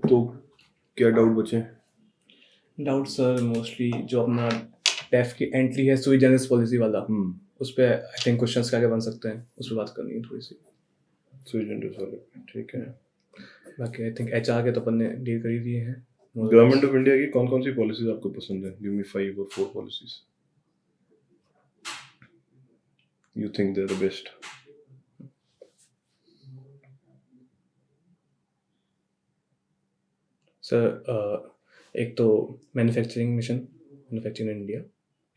तो क्या डाउट बचे? डाउट सर मोस्टली जो अपना टेफ की एंट्री है सुई जनरस पॉलिसी वाला, उस पे आई थिंक क्वेश्चंस क्या क्या बन सकते हैं, उस पर बात करनी है थोड़ी सी। सुई जनरस वाले, ठीक है। बाकी आई थिंक एचआर के तो अपन ने डील कर ही दिए हैं। गवर्नमेंट ऑफ इंडिया की कौन कौन सी पॉलिसीज आपको पसंद है? Give me 5 or 4 policies you think they are the best. Sir एक तो manufacturing mission, manufacturing in India,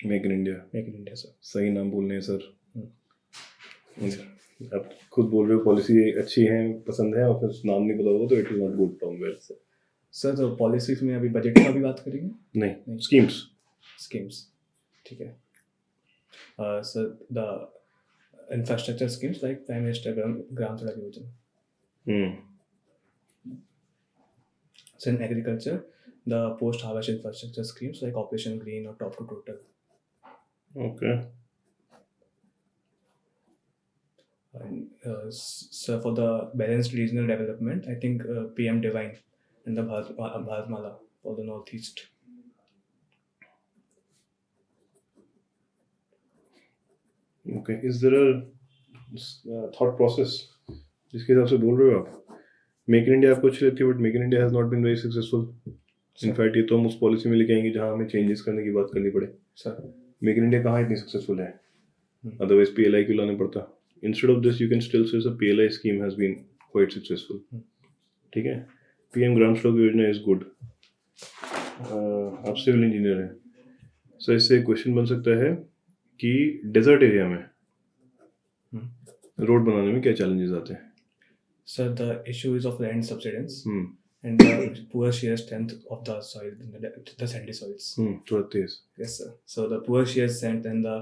make in India. Make in India sir. सही नाम बोलने हैं सर। आप खुद बोल रहे हो पॉलिसी अच्छी है, पसंद है, और फिर नाम नहीं पता होगा तो it is not good from where sir. Sir तो पॉलिसीज में अभी बजट का भी बात करेंगे? नहीं, स्कीम्स। स्कीम्स, ठीक है। Sir the infrastructure schemes like prime minister Gram Sadak Yojana. So in agriculture, the post-harvest infrastructure schemes like Operation Green or Top to Total. Okay. And so for the balanced regional development, I think PM Divine and the Bharatmala for the Northeast. Okay. Is there a thought process जिसके हिसाब से बोल रहे हो आप? Make in India आपको अच्छी लगती है, but make in India has not been very successful. In fact ये तो हम उस पॉलिसी में लेके आएंगे जहाँ हमें चेंजेस करने की बात करनी पड़े। सर मेक इन इंडिया कहाँ इतनी सक्सेसफुल है? अदरवाइज PLI क्यों लाने पड़ता? Instead of this you can still say PLI scheme has been quite successful. ठीक है, PM Gram Sadak Yojana is good. आप सिविल इंजीनियर हैं, सो इससे क्वेश्चन बन सकता है कि डेजर्ट एरिया में रोड बनाने में क्या चैलेंजेस आते हैं? Sir, the issue is of land subsidence and the poor shear strength of the soil, the sandy soils. थोड़ा तेज। Yes, sir. So the poor shear strength and the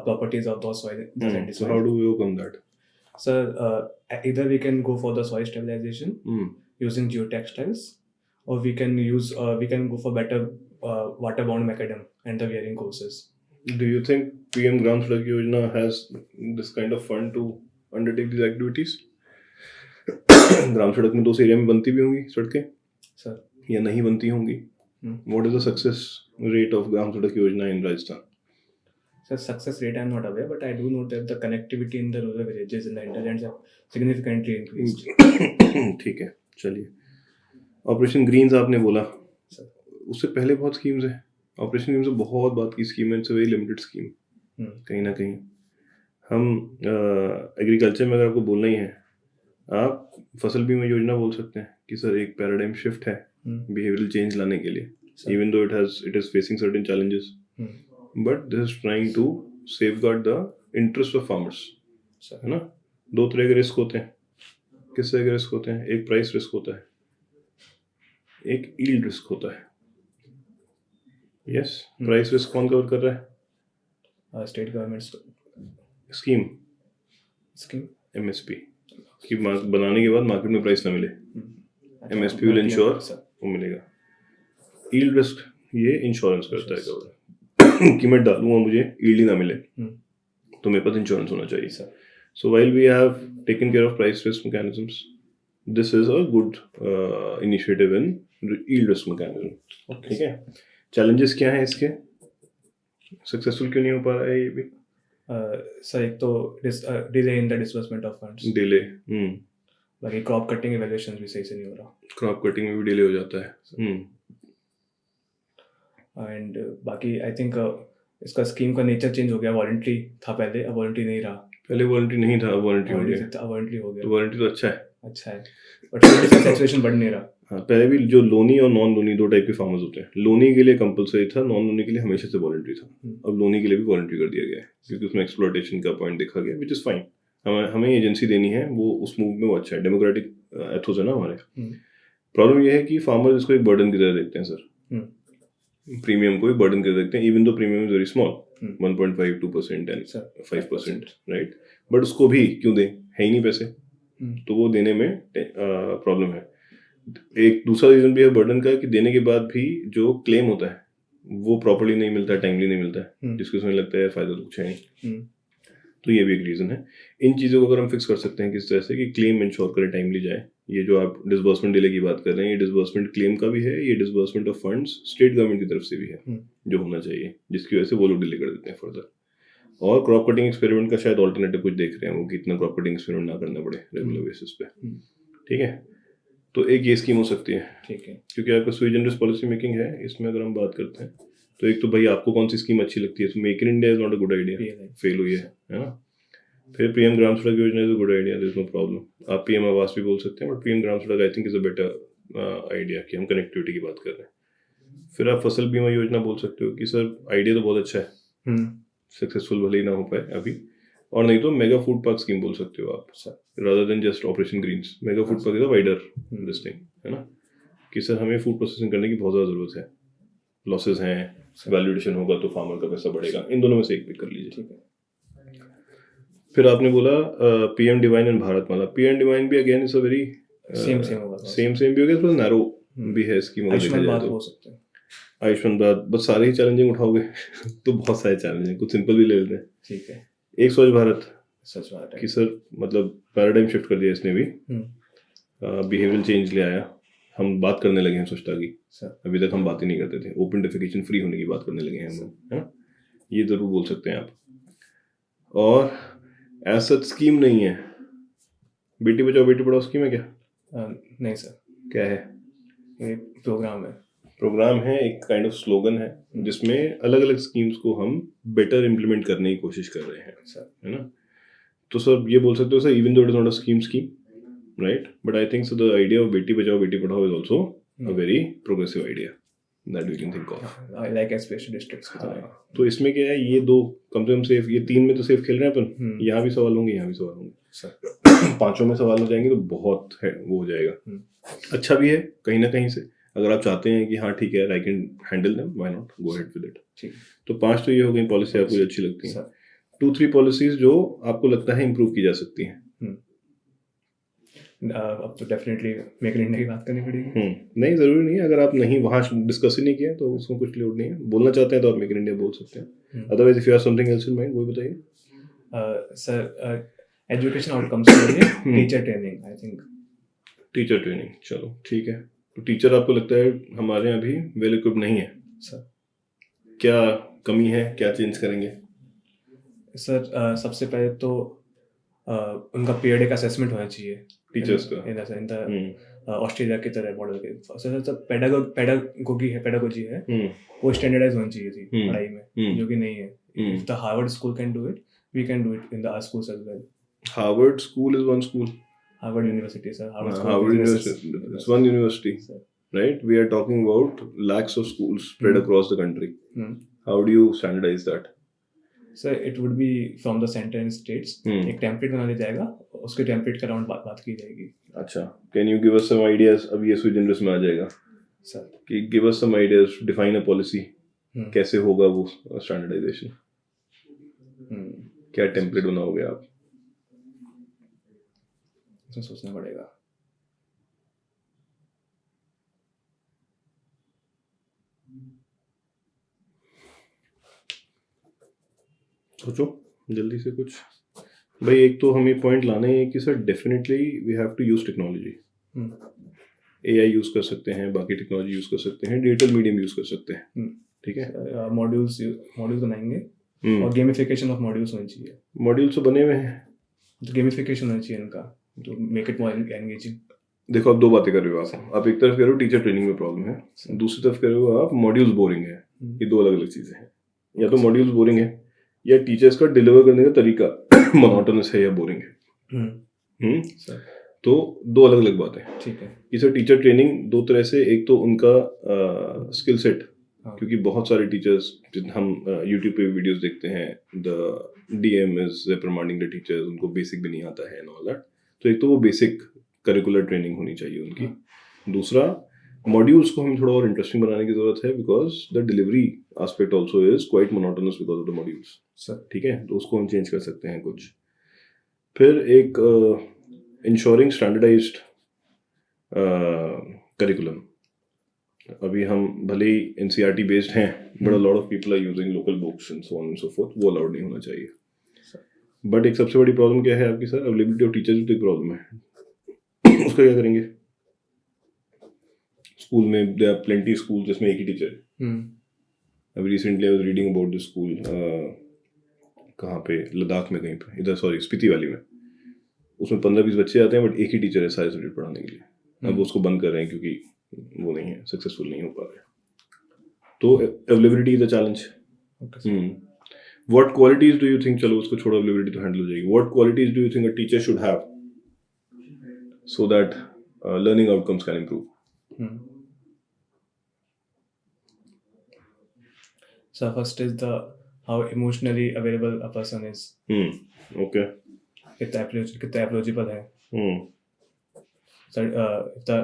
properties of those soil, the sandy soil. So how do we overcome that? Sir, either we can go for the soil stabilization using geotextiles, or we can go for better water-bound macadam and the wearing courses. Do you think PM Gram Sadak Yojana has this kind of fund to undertake these activities? ग्राम सड़क में तो उस area में बनती भी होंगी सड़कें sir, या नहीं बनती होंगी? What is the success rate of ग्राम सड़क योजना in Rajasthan? Sir, success rate I am not aware, but I do know that the connectivity in the rural villages in the hinterlands have significantly increased. ठीक है, चलिए। Operation Green's आपने बोला, उससे पहले बहुत schemes हैं। ऑपरेशन ग्रीन से बहुत बात की स्कीम है, it's a very limited scheme. कहीं ना कहीं हम एग्रीकल्चर में अगर आपको बोलना ही है, आप फसल बीमा योजना बोल सकते हैं कि सर एक पैराडाइम शिफ्ट है बिहेवियरल चेंज लाने के लिए, even though it is facing certain challenges, but this is trying to safeguard the interest of farmers. है ना? दो तरह के रिस्क होते हैं। किस तरह के रिस्क होते हैं? एक प्राइस रिस्क होता है, एक यील्ड रिस्क होता है। यस, प्राइस रिस्क कौन कवर कर रहा है? स्टेट गवर्नमेंट स्कीम MSP कि बनाने के बाद मार्केट में प्राइस ना मिले, MSP विल इंश्योर वो मिलेगा। यील्ड रिस्क ये इंश्योरेंस करता है गवर्नमेंट कि मैं डालूंगा, मुझे यील्ड ही ना मिले, तो मेरे पास इंश्योरेंस होना चाहिए। So while we have taken care of price risk mechanisms, this is a good initiative in yield risk mechanism. ठीक है, चैलेंजेस क्या हैं इसके? सक्सेसफुल क्यों नहीं हो पा रहा है ये भी? सर एक तो delay in the disbursement of funds, delay. बाकी क्रॉप कटिंग इवैल्यूएशन भी सही से नहीं हो रहा, क्रॉप कटिंग में भी डिले हो जाता है। एंड बाकी आई थिंक इसका स्कीम का नेचर चेंज हो गया। वॉलंटरी था पहले, अब वॉलंटरी नहीं रहा। पहले वॉलंटरी नहीं था, अब वॉलंटरी हो गया। वॉलंटरी हो गया तो वॉलंटरी तो अच्छा है, बट सैचुरेशन बढ़ नहीं रहा। हाँ, पहले भी जो लोनी और नॉन लोनी दो टाइप के फार्मर्स होते हैं। लोनी के लिए कंपलसरी था, नॉन लोनी के लिए हमेशा से वॉलंटरी था। अब लोनी के लिए भी वॉलंटरी कर दिया गया है क्योंकि उसमें एक्सप्लॉयटेशन का पॉइंट देखा गया, विच इज़ फाइन। हमें एजेंसी देनी है, वो उस मूव में वो अच्छा है, डेमोक्रेटिक एथोस है ना हमारे। प्रॉब्लम ये है कि फार्मर्स इसको एक बर्डन की तरह देखते हैं सर, प्रीमियम को एक बर्डन की तरह देखते हैं, even though premium is very small, 1.5, 2% and 5%, right? But उसको भी क्यों दें? है ही नहीं पैसे, तो वो देने में प्रॉब्लम है। एक दूसरा रीजन भी है बर्डन का कि देने के बाद भी जो क्लेम होता है वो प्रॉपर्ली नहीं मिलता है, टाइमली नहीं मिलता है, जिसको समझ लगता है फायदा तो कुछ है नहीं। तो ये भी एक रीज़न है। इन चीज़ों को अगर हम फिक्स कर सकते हैं किस तरह से कि क्लेम इंश्योर करें टाइमली जाए, ये जो आप डिसबर्समेंट डिले की बात कर रहे हैं, ये डिसबर्समेंट क्लेम का भी है, ये disbursement of funds state government की तरफ से भी है जो होना चाहिए, जिसकी वजह से वो लोग डिले कर देते हैं फर्दर। और क्रॉप कटिंग एक्सपेरिमेंट का शायद ऑल्टरनेटिव कुछ देख रहे हैं वो कि इतना क्रॉप कटिंग एक्सपेरिमेंट ना करना पड़े रेगुलर बेसिस पे। ठीक है, तो एक ये स्कीम हो सकती है। ठीक है, क्योंकि आपका सुई जनरस पॉलिसी मेकिंग है, इसमें अगर हम बात करते हैं तो एक तो भाई आपको कौन सी स्कीम अच्छी लगती है, तो make in India is not a good idea, फेल हुई है ना। फिर PM Gram Sadak Yojana is a good idea, there is no problem. आप पीएम आवास भी बोल सकते हैं, but PM Gram Sadak I think is a better idea कि हम कनेक्टिविटी की बात कर रहे हैं। फिर आप फसल बीमा योजना बोल सकते हो कि सर आइडिया तो बहुत अच्छा है, सक्सेसफुल भले ही ना हो पाए अभी। और नहीं तो मेगा फूड पार्क स्कीम बोल सकते हो आप, rather than just operation greens. Mega food park is a wider this thing, है ना, कि सर हमें फूड प्रोसेसिंग करने की बहुत ज़्यादा ज़रूरत है, लॉसेस हैं, वैल्यूएशन होगा तो फार्मर का पैसा बढ़ेगा, इन दोनों में से एक पिक कर लीजिए। ठीक है। फिर आपने बोला PM DevINE and Bharatmala. PM DevINE भी again is a very same होगा, सेम भी हो गया, थोड़ा नैरो भी है स्कीम। आयुष्मान भारत हो सकते हैं, आयुष्मान भारत, बस सारे ही चैलेंजिंग उठाओगे तो बहुत सारे चैलेंज हैं, कुछ सिंपल भी ले लेते हैं। ठीक है। एक स्वच्छ भारत है कि सर मतलब पैराडाइम शिफ्ट कर दिया इसने भी, बिहेवियरल चेंज ले आया। हम बात करने लगे हैं स्वच्छता की, अभी तक हम बात ही नहीं करते थे, ओपन डेफिकेशन फ्री होने की बात करने लगे हैं हम लोग, है ना, ये ज़रूर बोल सकते हैं आप। और ऐसा स्कीम नहीं है, बेटी बचाओ बेटी पढ़ाओ स्कीम है क्या? नहीं सर। क्या है? एक प्रोग्राम है, एक काइंड ऑफ स्लोगन है जिसमें अलग अलग स्कीम्स को हम बेटर इम्प्लीमेंट करने की कोशिश कर रहे हैं सर, है ना। तो सर ये बोल सकते हो sir, even though it is not a scheme right, but I think so the idea of beti bachao beti padhao is also a very progressive idea that we can think of. I like aspiration districts की तरह। तो इसमें क्या है, ये दो कम से कम safe, ये तीन में तो सेफ खेल रहे हैं अपन, यहाँ भी सवाल होंगे, यहाँ भी सवाल होंगे, पांचों में सवाल हो जाएंगे तो बहुत है वो हो जाएगा। अच्छा भी है कहीं ना कहीं से, अगर आप चाहते हैं कि हाँ ठीक है I can handle them, why not, go ahead with it. तो 5 तो ये हो गई पॉलिसी आपको जो अच्छी लगती है। 2-3 पॉलिसीज जो आपको लगता है इंप्रूव की जा सकती हैं। अब तो डेफिनेटली मेक इन इंडिया की बात करनी पड़ेगी। नहीं ज़रूरी नहीं है, अगर आप नहीं वहाँ डिस्कस ही नहीं किया तो उसको कुछ लोड नहीं है, बोलना चाहते हैं तो आप मेक इन इंडिया बोल सकते हैं, otherwise if you have something else in mind वो बताइए। सर एजुकेशन आउटकम्स के लिए teacher training, I think teacher training, चलो ठीक है। तो टीचर आपको लगता है हमारे यहाँ अभी वेल इक्विप्ड नहीं है सर? क्या कमी है, क्या चेंज करेंगे? सर सबसे पहले तो उनका पीरियडिक असेसमेंट होना चाहिए टीचर्स का, इन द ऑस्ट्रेलिया की तरह मॉडल के। सर पेडागोजी है वो स्टैंडर्डाइज होनी चाहिए थी पढ़ाई में, जो कि नहीं है। If the Harvard school can do it, we can do it in the our schools as well. Harvard school is one school, Harvard University, sir. Harvard University, it's one university, right? We are talking about lakhs of schools spread across the country. How do you standardize that? Sir, it would be from the center and states. एक template बना दिया जाएगा, उसके template के around बात की जाएगी। अच्छा, can you give us some ideas? अब ये सुई जनरस में आ जाएगा सर, कि give us some ideas, define a policy. कैसे होगा वो स्टैंडर्डाइजेशन? क्या टेम्पलेट बनाओगे आप? सोचना पड़ेगा। सोचो जल्दी से कुछ भाई। एक तो हमें पॉइंट लाना है कि sir definitely we have to use technology. AI use कर सकते हैं, बाकी टेक्नोलॉजी यूज कर सकते हैं, डिजिटल मीडियम यूज कर सकते हैं, ठीक है। मॉड्यूल्स बनाएंगे और गेमिफिकेशन ऑफ मॉड्यूल्स होनी चाहिए। मॉड्यूल्स तो बने हुए हैं, तो गेमिफिकेशन होना चाहिए इनका, तो मेक इट मोर एंगेजिंग। देखो आप दो बातें कर रहे हो आप एक तरफ कह रहे हो टीचर ट्रेनिंग में प्रॉब्लम है, दूसरी तरफ कह रहे हो आप मॉड्यूल्स बोरिंग है। ये दो अलग अलग चीजें हैं, या तो मॉड्यूल्स बोरिंग है या टीचर्स का डिलीवर करने का तरीका मोनोटोनस है या बोरिंग है। तो दो अलग अलग बातें, ठीक है। कि सर टीचर ट्रेनिंग दो तरह से, एक तो उनका स्किल सेट, क्योंकि बहुत सारे टीचर्स हम यूट्यूब पे वीडियोस देखते हैं, the DM is reprimanding the teachers, उनको बेसिक भी नहीं आता है एंड ऑल दैट। तो एक तो वो बेसिक करिकुलर ट्रेनिंग होनी चाहिए उनकी। दूसरा, मॉड्यूल्स को हमें थोड़ा और इंटरेस्टिंग बनाने की जरूरत है, because the delivery aspect also is quite monotonous because of the modules sir, ठीक है। तो उसको हम चेंज कर सकते हैं कुछ। फिर एक इंश्योरिंग स्टैंडर्डाइज्ड करिकुलम। अभी हम भले ही एनसीईआरटी बेस्ड हैं, but a lot of people are using local books and so on and so forth, वो अलाउड नहीं होना चाहिए। बट एक सबसे बड़ी प्रॉब्लम क्या है आपकी सर, अवेलेबिलिटी ऑफ टीचर्स भी तो एक प्रॉब्लम है। उसका क्या करेंगे? स्कूल में देयर आर प्लेंटी स्कूल जिसमें एक ही टीचर है। अभी recently I was reading about this school, कहाँ पे, लद्दाख में कहीं पे, इधर सॉरी स्पीति वैली में। उसमें 15-20 बच्चे आते हैं बट एक ही टीचर है सारे सब्जेक्ट पढ़ाने के लिए। अब उसको बंद कर रहे हैं क्योंकि वो नहीं है, सक्सेसफुल नहीं हो पा रहे। तो availability is a challenge. What qualities do you think, चलो उसको छोड़ो, अवेलेबिलिटी तो हैंडल हो जाएगी, what qualities do you think a teacher should have so that learning outcomes can improve? So first is the how emotionally available a person is. Okay. कितना approachable है. So if the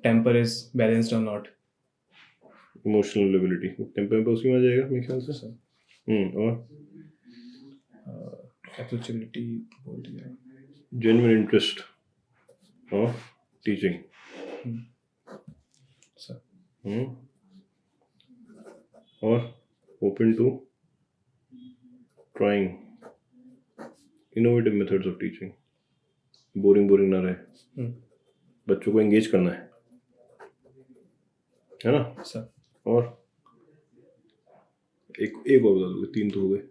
temper is balanced or not. Emotional availability, temper पे उसकी में आ जाएगा मेरे ख्याल से। और approachability बोल दिया. Genuine interest of teaching. So. और open to trying innovative methods of teaching. Boring ना रहे, बच्चों को एंगेज करना है ना सर। और एक और बता दो, 3 तो हो गए।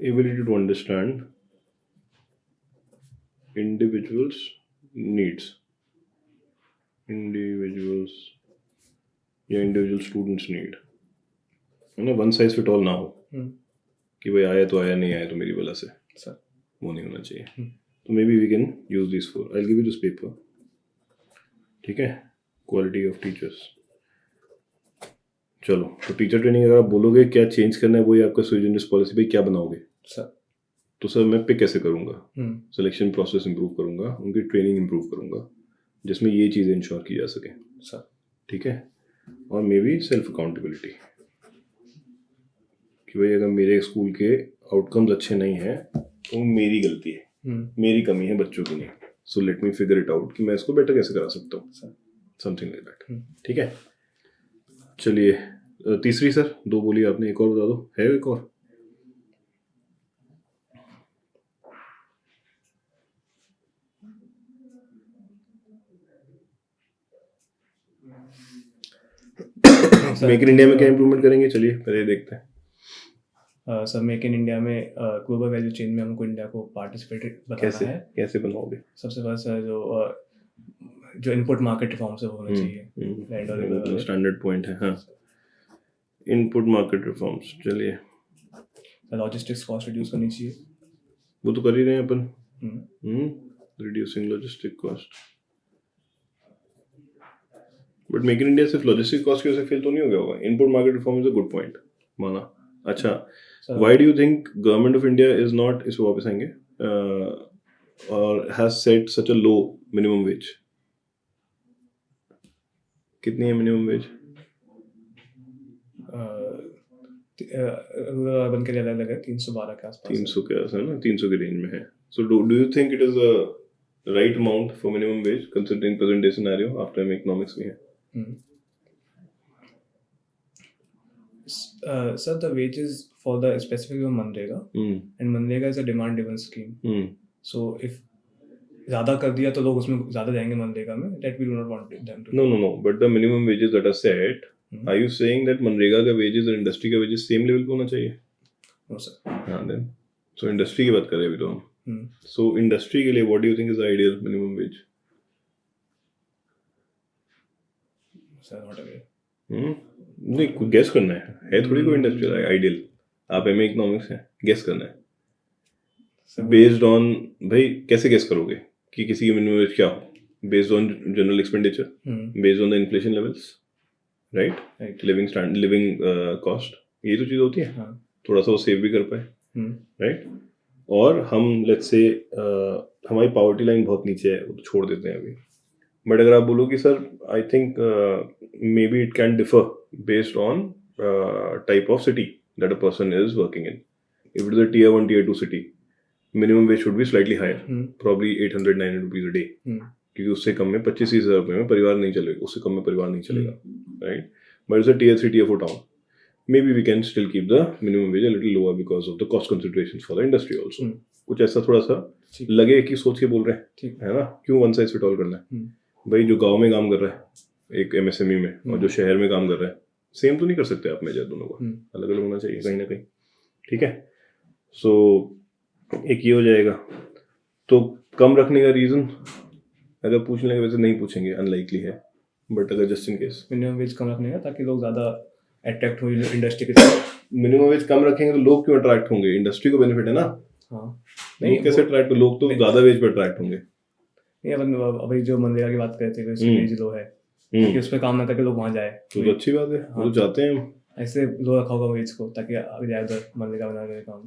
Ability to understand individuals' needs, individual students' need, है ना, वन साइज फिट ऑल ना हो कि भाई आया तो आया, नहीं आया तो मेरी वजह से, वो नहीं होना चाहिए। तो maybe we can use this for, I will give you this paper, ठीक है, क्वालिटी ऑफ टीचर्स। चलो, तो टीचर ट्रेनिंग अगर आप बोलोगे क्या चेंज करना है, वही आपका sui generis पॉलिसी पे क्या बनाओगे सर? तो सर मैं पिक कैसे करूँगा, सिलेक्शन प्रोसेस इंप्रूव करूँगा, उनकी ट्रेनिंग इंप्रूव करूँगा जिसमें ये चीज़ें इंश्योर की जा सके सर, ठीक है। और मे बी सेल्फ अकाउंटेबिलिटी कि भाई अगर मेरे स्कूल के आउटकम्स अच्छे नहीं हैं तो मेरी गलती है, मेरी कमी है, बच्चों की नहीं। So let me figure it out कि मैं इसको बेटर कैसे करा सकता हूँ, समथिंग लाइक दैट, ठीक है। चलिए तीसरी सर, 2 बोली आपने, एक और बता दो, है एक और? मेक इन इंडिया में क्या इम्प्रूवमेंट करेंगे, चलिए पहले देखते हैं। सर मेक इन इंडिया में ग्लोबल वैल्यू चेन में हमको इंडिया को पार्टिसिपेट बनाना है। कैसे बनाओगे? सबसे पहले सर जो इनपुट मार्केट रिफॉर्म्स है वो होने चाहिए, स्टैंडर्ड पॉइंट है। हाँ, इनपुट मार्केट रिफॉर्म्स, चलिए। लॉजिस्टिक्स कॉस्ट रिड्यूस करनी चाहिए, वो तो कर ही रहे हैं अपन, reducing logistic cost. But make in India सिर्फ लॉजिस्टिक कॉस्ट की वजह से फेल तो नहीं हो गया होगा। Input market reform is a good point, माना। अच्छा, why do you think government of India is not, इस वापस आएंगे, और has set such a low minimum wage? कितनी है मिनिमम वेज? अर्बन के लिए अलग है, 312 के आसपास, 300 के आसपास है ना, 300 के रेंज में है। So do you think it is a right amount for minimum wage considering present day scenario? After हम इकोनॉमिक्स में है sir, the wages for the specifically on Manrega, and Manrega is a demand driven scheme. So if ज़्यादा कर दिया तो लोग उसमें ज़्यादा जाएंगे मनरेगा में, that we do not want them to. No, but the minimum wages that are set, are you saying that MNREGA का wages और इंडस्ट्री का wages सेम लेवल पे होना चाहिए? No sir. हाँ, then so इंडस्ट्री की बात कर रहे हैं अभी तो हम। So इंडस्ट्री के लिए what do you think is the ideal minimum wage? Sir, not aware. नहीं, कोई गेस करना है थोड़ी कोई इंडस्ट्रियल आइडियल। आप एमए इकोनॉमिक्स हैं, गेस करना है बेस्ड ऑन, भाई कैसे गेस करोगे कि किसी की मिनिमम वेज क्या हो? Based on general expenditure, based on the inflation levels, right, living cost, ये तो चीज़ होती है। थोड़ा सा वो सेव भी कर पाए, राइट। और हम लेट्स से हमारी पॉवर्टी लाइन बहुत नीचे है, वो तो छोड़ देते हैं अभी। बट अगर आप बोलो कि sir I think may be it can differ based on type of city that a person is working in. If it is a tier 1 tier 2 city, minimum wage should be slightly higher, probably 800-900 rupees a day, क्योंकि उससे कम में 25-30 हज़ार रुपये में परिवार नहीं चलेगा, उससे कम में परिवार नहीं चलेगा, right. But it's a tier 3 tier 4 town. Maybe we can still keep the minimum wage a little lower because of the cost considerations for the industry also. कुछ ऐसा थोड़ा सा लगे कि सोच के बोल रहे हैं, है ना. क्यों वन साइज फिट ऑल करना है. भाई जो गांव में काम कर रहा है एक MSME में और जो शहर में काम कर रहा है, सेम तो नहीं कर सकते आप मेजर दोनों का, अलग अलग होना चाहिए कहीं ना कहीं. ठीक है. सो एक ये हो जाएगा. तो कम रखने का रीज़न अगर पूछ लेंगे, वैसे नहीं पूछेंगे, अनलाइकली है, बट अगर just in case minimum wage कम रखने का ताकि लोग ज़्यादा अट्रैक्ट हो इंडस्ट्री के साथ. मिनिमम वेज कम रखेंगे तो लोग क्यों अट्रैक्ट होंगे, इंडस्ट्री को बेनिफिट है ना. हाँ नहीं कैसे अट्रैक्ट, लोग तो ज़्यादा वेज पे अट्रैक्ट होंगे. नहीं अपन अभी जो मनरेगा की बात करते थे उसमें वेज लो है कि उस पर काम ना करके लोग वहाँ जाए, तो अच्छी बात है. वो जाते हैं हम ऐसे लो रखा होगा वेज को ताकि आगे जाए उधर मनरेगा बना के काम.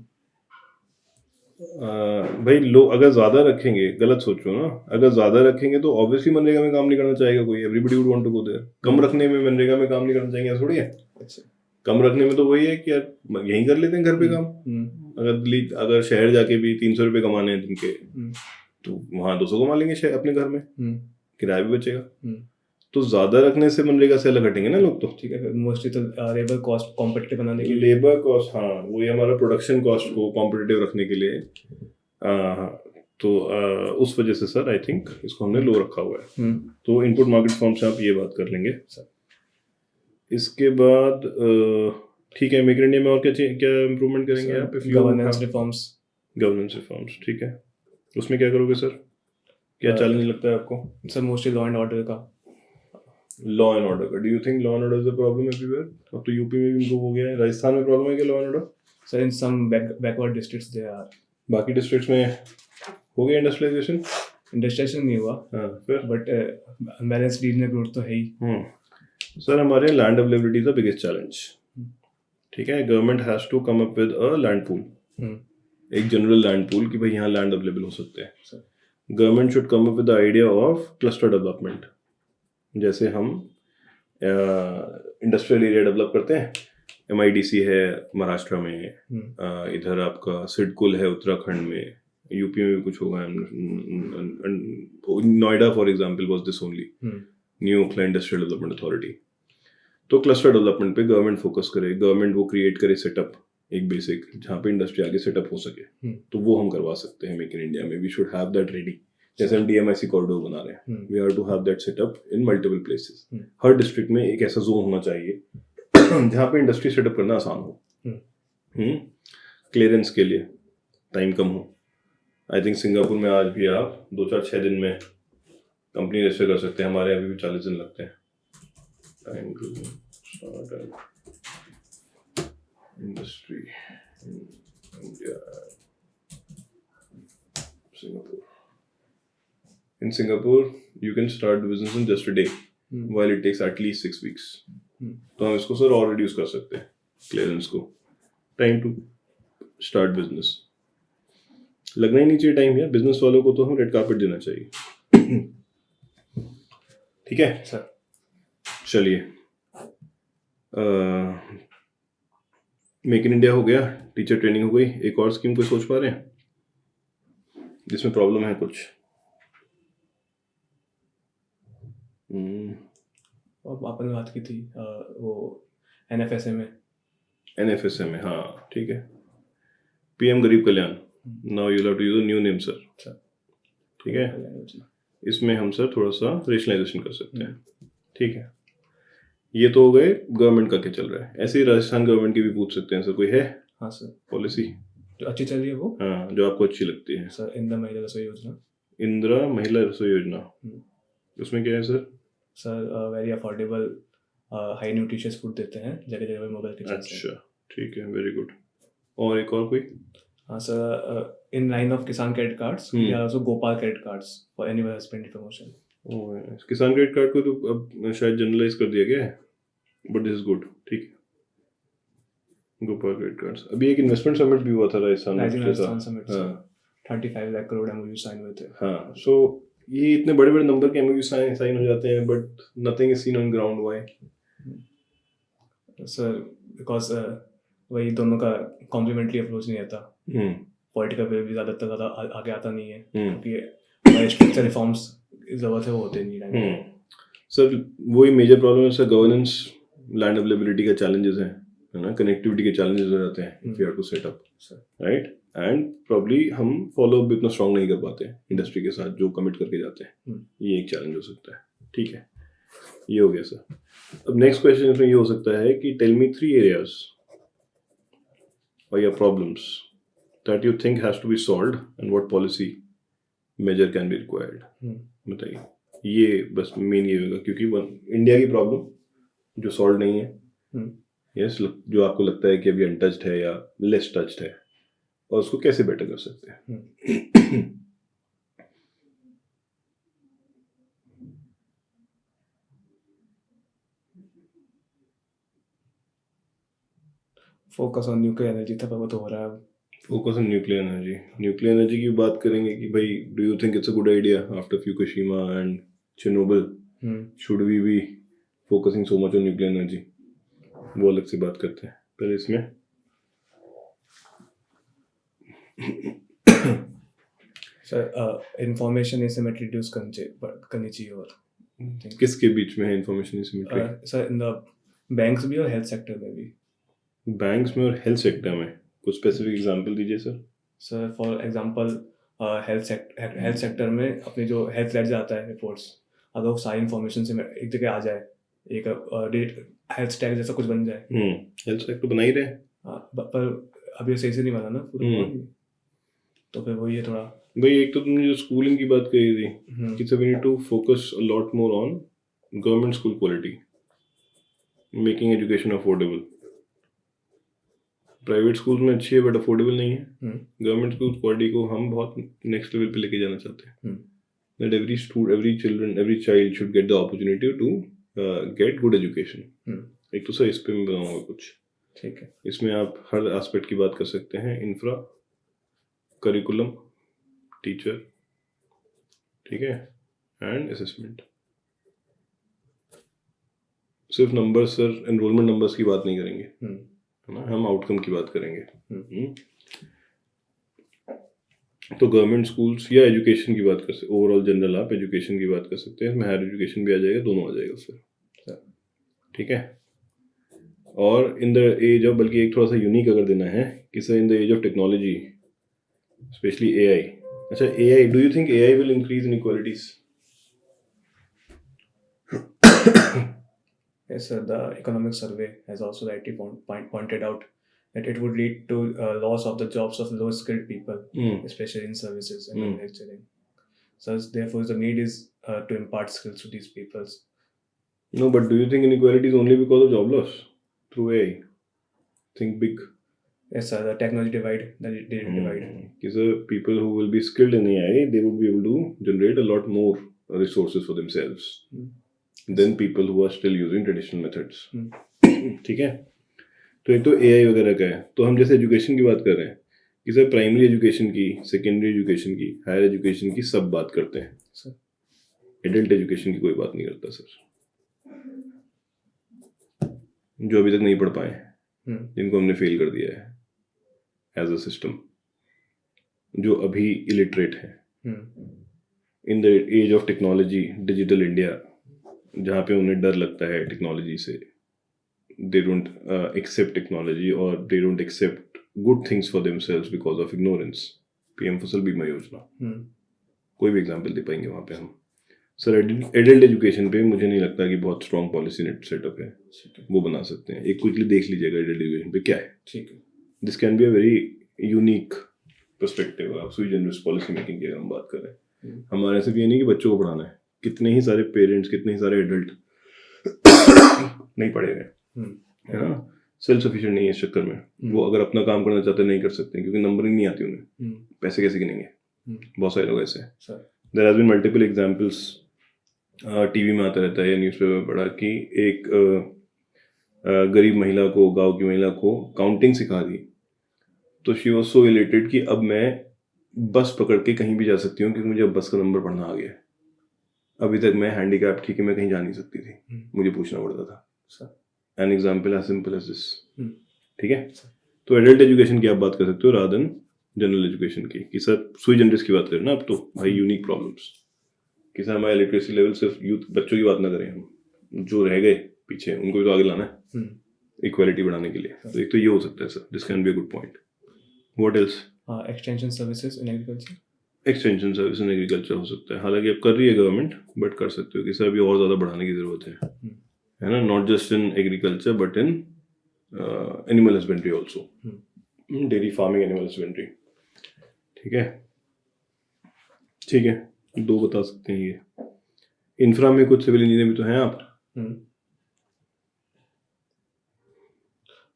भाई लोग अगर ज़्यादा रखेंगे, गलत सोचो ना, अगर ज़्यादा रखेंगे तो ऑब्वियसली मनरेगा में काम नहीं करना चाहेगा कोई. Everybody would want to go there. कम रखने में मनरेगा में काम नहीं करना चाहेंगे थोड़ी है. अच्छा. कम रखने में तो वही है कि यार यहीं कर लेते हैं घर पे काम. अगर शहर जाके भी 300 रुपये कमाने हैं दिन के, तो वहाँ 200 कमा लेंगे शहर अपने घर में, किराया भी बचेगा. तो ज़्यादा रखने से मनरेगा से अलग हटेंगे ना लोग. तो ठीक है, मोस्टली तो लेबर कॉस्ट कॉम्पिटिटिव बनाने के लिए, लेबर कॉस्ट, हाँ वही हमारा प्रोडक्शन कॉस्ट को कॉम्पिटिटिव रखने के लिए. तो उस वजह से सर आई थिंक इसको हमने लो रखा हुआ है. तो इनपुट मार्केट फॉर्म से आप ये बात कर लेंगे सर. इसके बाद ठीक है, मेक इन इंडिया में और क्या इम्प्रूवमेंट करेंगे आप? Governance reforms. ठीक है, उसमें क्या करोगे सर? क्या चैलेंज लगता है आपको? Sir mostly law and order का. लॉ एंड ऑर्डर का, do you think law and order is a problem everywhere? अब तो यूपी में भी इम्प्रूव हो गया है, राजस्थान में प्रॉब्लम है क्या law and order? Sir in some backward districts they are. बाकी डिस्ट्रिक्ट्स में हो गया इंडस्ट्रियलाइजेशन नहीं हुआ. हाँ, फिर बट अनबैलेंस रीजनल ग्रोथ तो है ही. सर हमारे land availability is the biggest challenge. ठीक है, government has to come up with a land pool, एक जनरल लैंड पूल कि भाई यहाँ लैंड अवेलेबल हो सकते हैं. Government should come up with the idea of cluster development. जैसे हम इंडस्ट्रियल एरिया डेवलप करते हैं, MIDC है महाराष्ट्र में, इधर आपका सिडकुल है उत्तराखंड में, यूपी में भी कुछ होगा, Noida for example was this only, new Okhla industrial development authority. तो क्लस्टर डेवलपमेंट पे गवर्नमेंट फोकस करे, गवर्नमेंट वो क्रिएट करे सेटअप एक बेसिक जहाँ पे इंडस्ट्री आगे सेटअप हो सके. तो वो हम करवा सकते हैं मेक इन इंडिया में. We should have that ready. जैसे हम DMIC कॉरिडोर बना रहे हैं, we have to have that setup in multiple places. हर डिस्ट्रिक्ट में एक ऐसा जोन होना चाहिए जहाँ पे इंडस्ट्री सेटअप करना आसान हो, क्लियरेंस के लिए टाइम कम हो. आई थिंक सिंगापुर में आज भी आप 2-4-6 दिन में कंपनी रजिस्टर कर सकते हैं. हमारे अभी भी 40 दिन लगते हैं. Time to start industry India Singapore. In Singapore, you can start the business in just a day, while it takes at least 6 weeks. तो हम इसको सर और रिड्यूस कर सकते हैं क्लियरेंस को. टाइम टू स्टार्ट बिजनेस लगना ही नहीं चाहिए टाइम यार. बिजनेस वालों को तो हम रेड कार्पेट देना चाहिए. ठीक है सर. चलिए, मेक इन इंडिया हो गया, टीचर ट्रेनिंग हो गई. एक और स्कीम कोई सोच पा रहे हैं जिसमें प्रॉब्लम है कुछ? और आपने बात की थी वो NFSA में. हाँ ठीक है. PM Garib Kalyan. Now you have to use a new name sir. ठीक है, इसमें हम सर थोड़ा सा रेशनलाइजेशन कर सकते हैं. ठीक है, ये तो हो गए गवर्नमेंट का क्या चल रहा है. ऐसे ही राजस्थान गवर्नमेंट की भी पूछ सकते हैं सर, कोई है? हाँ सर, पॉलिसी जो अच्छी चल रही है वो. हाँ, जो आपको अच्छी लगती है. सर इंदिरा महिला रसोई योजना. इंदिरा महिला रसोई योजना, उसमें क्या है sir? Sir very affordable high nutritious food देते हैं जगह जगह पे मोबाइल किचन. अच्छा ठीक है, वेरी गुड. और एक और कोई? हाँ sir, in line of Kisan credit cards, we are also Gopal credit cards for any husbandry promotion. Kisan credit card को तो अब शायद जनरलाइज कर दिया गया है, बट दिस इज गुड. ठीक है, गोपाल क्रेडिट कार्ड्स. अभी एक इन्वेस्टमेंट समिट भी हुआ था Rajasthan summit. 35 lakh crore MOU sign हुए थे. हाँ, सो ये इतने बड़े बड़े नंबर के MOU साइन हो जाते हैं, but nothing is seen on ground. Why sir? Because वही दोनों का कॉम्प्लीमेंट्री अप्रोच नहीं आता. पॉलिटिकल वे भी ज़्यादा आगे आता नहीं है, क्योंकि स्ट्रक्चर रिफॉर्म्स ज़रूरत है वो होते नहीं टाइम पे। सर वही मेजर प्रॉब्लम है सर, गवर्नेंस, लैंड अवेलेबिलिटी का चैलेंजेस है ना, कनेक्टिविटी के चैलेंजेस हो जाते हैं if you have to set up, right, and probably हम फॉलो अप भी इतना स्ट्रांग नहीं कर पाते हैं इंडस्ट्री के साथ जो कमिट करके जाते हैं, ये एक चैलेंज हो सकता है। ठीक है, ये हो गया सर। अब नेक्स्ट क्वेश्चन इसमें ये हो सकता है कि tell me 3 areas or your problems that you think has to be solved and what policy measure can be required। बताइए, ये बस मेन ये होगा क्योंकि इंडिया की प्रॉब्लम जो सॉल्व नहीं है, यस, जो आपको लगता है कि अभी अनटच्ड है या लेस टच्ड है, और उसको कैसे बेटर कर सकते हैं। फोकस ऑन न्यूक्लियर एनर्जी था, पर वो तो हो रहा है। Focus on nuclear energy, nuclear energy की बात करेंगे कि भाई do you think it's a good idea after Fukushima and Chernobyl, should we be focusing so much on nuclear energy, वो अलग से बात करते हैं। पहले इसमें सर इंफॉर्मेशन एसिमेट्री रिड्यूस करनी चाहिए। और किसके बीच में है information asymmetry? Sir in the banks भी और हेल्थ सेक्टर में भी। बैंक्स में और हेल्थ सेक्टर में कुछ स्पेसिफिक एग्जांपल दीजिए sir. Sir for example health sector में अपने जो हेल्थ लेट जाता है रिपोर्ट्स, अगर वो सारी इंफॉर्मेशन से एक जगह आ जाए, एक हेल्थ स्टैक जैसा कुछ बन जाए। हेल्थ स्टैक तो बना ही रहे, पर अभी सही से नहीं बना ना पूरा, तो फिर वही है थोड़ा। भाई एक तो तुमने जो स्कूलिंग की बात कही थी कि we need to focus a lot more on government school quality, making education affordable. Private school में अच्छी है बट अफोर्डेबल नहीं है। गवर्नमेंट स्कूल क्वालिटी को हम बहुत नेक्स्ट लेवल पे लेके जाना चाहते हैं, that every child should get the opportunity to get good education। एक तो सर इस पे मैं बताऊंगा कुछ। ठीक है, इसमें आप हर एस्पेक्ट की बात कर सकते हैं, इंफ्रा, करिकुलम, टीचर, ठीक है, एंड असेसमेंट। सिर्फ नंबर सर, एनरोलमेंट नंबर्स की बात नहीं करेंगे, है ना, हम आउटकम की बात करेंगे। तो गवर्नमेंट स्कूल्स या एजुकेशन की बात कर सकते, ओवरऑल जनरल आप एजुकेशन की बात कर सकते हैं, इसमें हायर एजुकेशन भी आ जाएगा, दोनों आ जाएगा सर, ठीक है। और इन द एज ऑफ, बल्कि एक थोड़ा सा यूनिक अगर देना है कि sir in the age of technology, especially AI. अच्छा, AI, do you think AI will increase inequalities? Yes, sir. The economic survey has also rightly pointed out that it would lead to loss of the jobs of low-skilled people, especially in services and manufacturing. So, therefore, the need is to impart skills to these people. No, but do you think inequality is only because of job loss through AI? Think big. Yes, sir. The technology divide, the data divide. Because people who will be skilled in AI, they would be able to generate a lot more resources for themselves than people who are still using traditional methods। ठीक है, तो एक तो AI वगैरह का है। तो हम जैसे एजुकेशन की बात कर रहे हैं कि सर प्राइमरी एजुकेशन की, सेकेंडरी एजुकेशन की, हायर एजुकेशन की सब बात करते हैं सर, एडल्ट एजुकेशन की कोई बात नहीं करता सर। जो अभी तक नहीं पढ़ पाए, जिनको हमने फेल कर दिया है एज अ सिस्टम, जो अभी इलिटरेट है, in the age of technology, digital India, जहाँ पे उन्हें डर लगता है टेक्नोलॉजी से, दे डोंट एक्सेप्ट टेक्नोलॉजी और they don't accept good things for themselves because of ignorance. PM Fasal Bima योजना, कोई भी एग्जांपल दे पाएंगे वहाँ पे हम। सर एडल्ट एजुकेशन पे मुझे नहीं लगता कि बहुत स्ट्रॉन्ग पॉलिसी नेट सेटअप है, वो बना सकते हैं। एक क्विकली देख लीजिएगा एडल्ट एजुकेशन पे क्या है, ठीक है। This can be a very unique perspective. आप सुई जनरस पॉलिसी मेकिंग की अगर हम बात करें, हमारे सिर्फ ये नहीं कि बच्चों को पढ़ाना है, कितने ही सारे पेरेंट्स, कितने ही सारे एडल्ट नहीं पढ़े हुए, है ना, सेल्फ सफिशिएंट नहीं है इस चक्कर में। वो अगर अपना काम करना चाहते नहीं कर सकते क्योंकि नंबरिंग नहीं आती उन्हें, पैसे कैसे गिनेंगे। बहुत सारे लोग ऐसे हैं। There has been multiple examples, TV में आता रहता है या न्यूज़पेपर में पढ़ा कि एक गरीब महिला को, गांव की महिला को काउंटिंग सिखा दी, तो शी वाज सो इलेटेड कि अब मैं बस पकड़ के कहीं भी जा सकती हूँ क्योंकि मुझे अब बस का नंबर पढ़ना आ गया है। अभी तक मैं हैंडीकैप थी कि मैं कहीं जा नहीं सकती थी, मुझे पूछना पड़ता था। An example as simple as this, ठीक है। तो एडल्ट एजुकेशन की आप बात कर सकते हो रादर देन जनरल एजुकेशन की, कि सर सुई जनरस की बात करें ना अब तो भाई, यूनिक प्रॉब्लम्स, कि सर हमारा लिटरेसी लेवल सिर्फ यूथ बच्चों की बात ना करें, हम जो रह गए पीछे उनको भी तो आगे लाना है इक्वालिटी बढ़ाने के लिए। तो एक तो ये हो सकता है sir, this can be a good point. What else? Extension services in agriculture, extension service in agriculture हो सकता है, हालांकि अब कर रही है गवर्नमेंट, बट कर सकते हो कि सर अभी और ज़्यादा बढ़ाने की ज़रूरत है ना, not just in agriculture but in animal husbandry also, dairy farming, animal husbandry. ठीक है, ठीक है, दो बता सकते हैं ये। इंफ्रा में कुछ सिविल इंजीनियर भी तो हैं आप।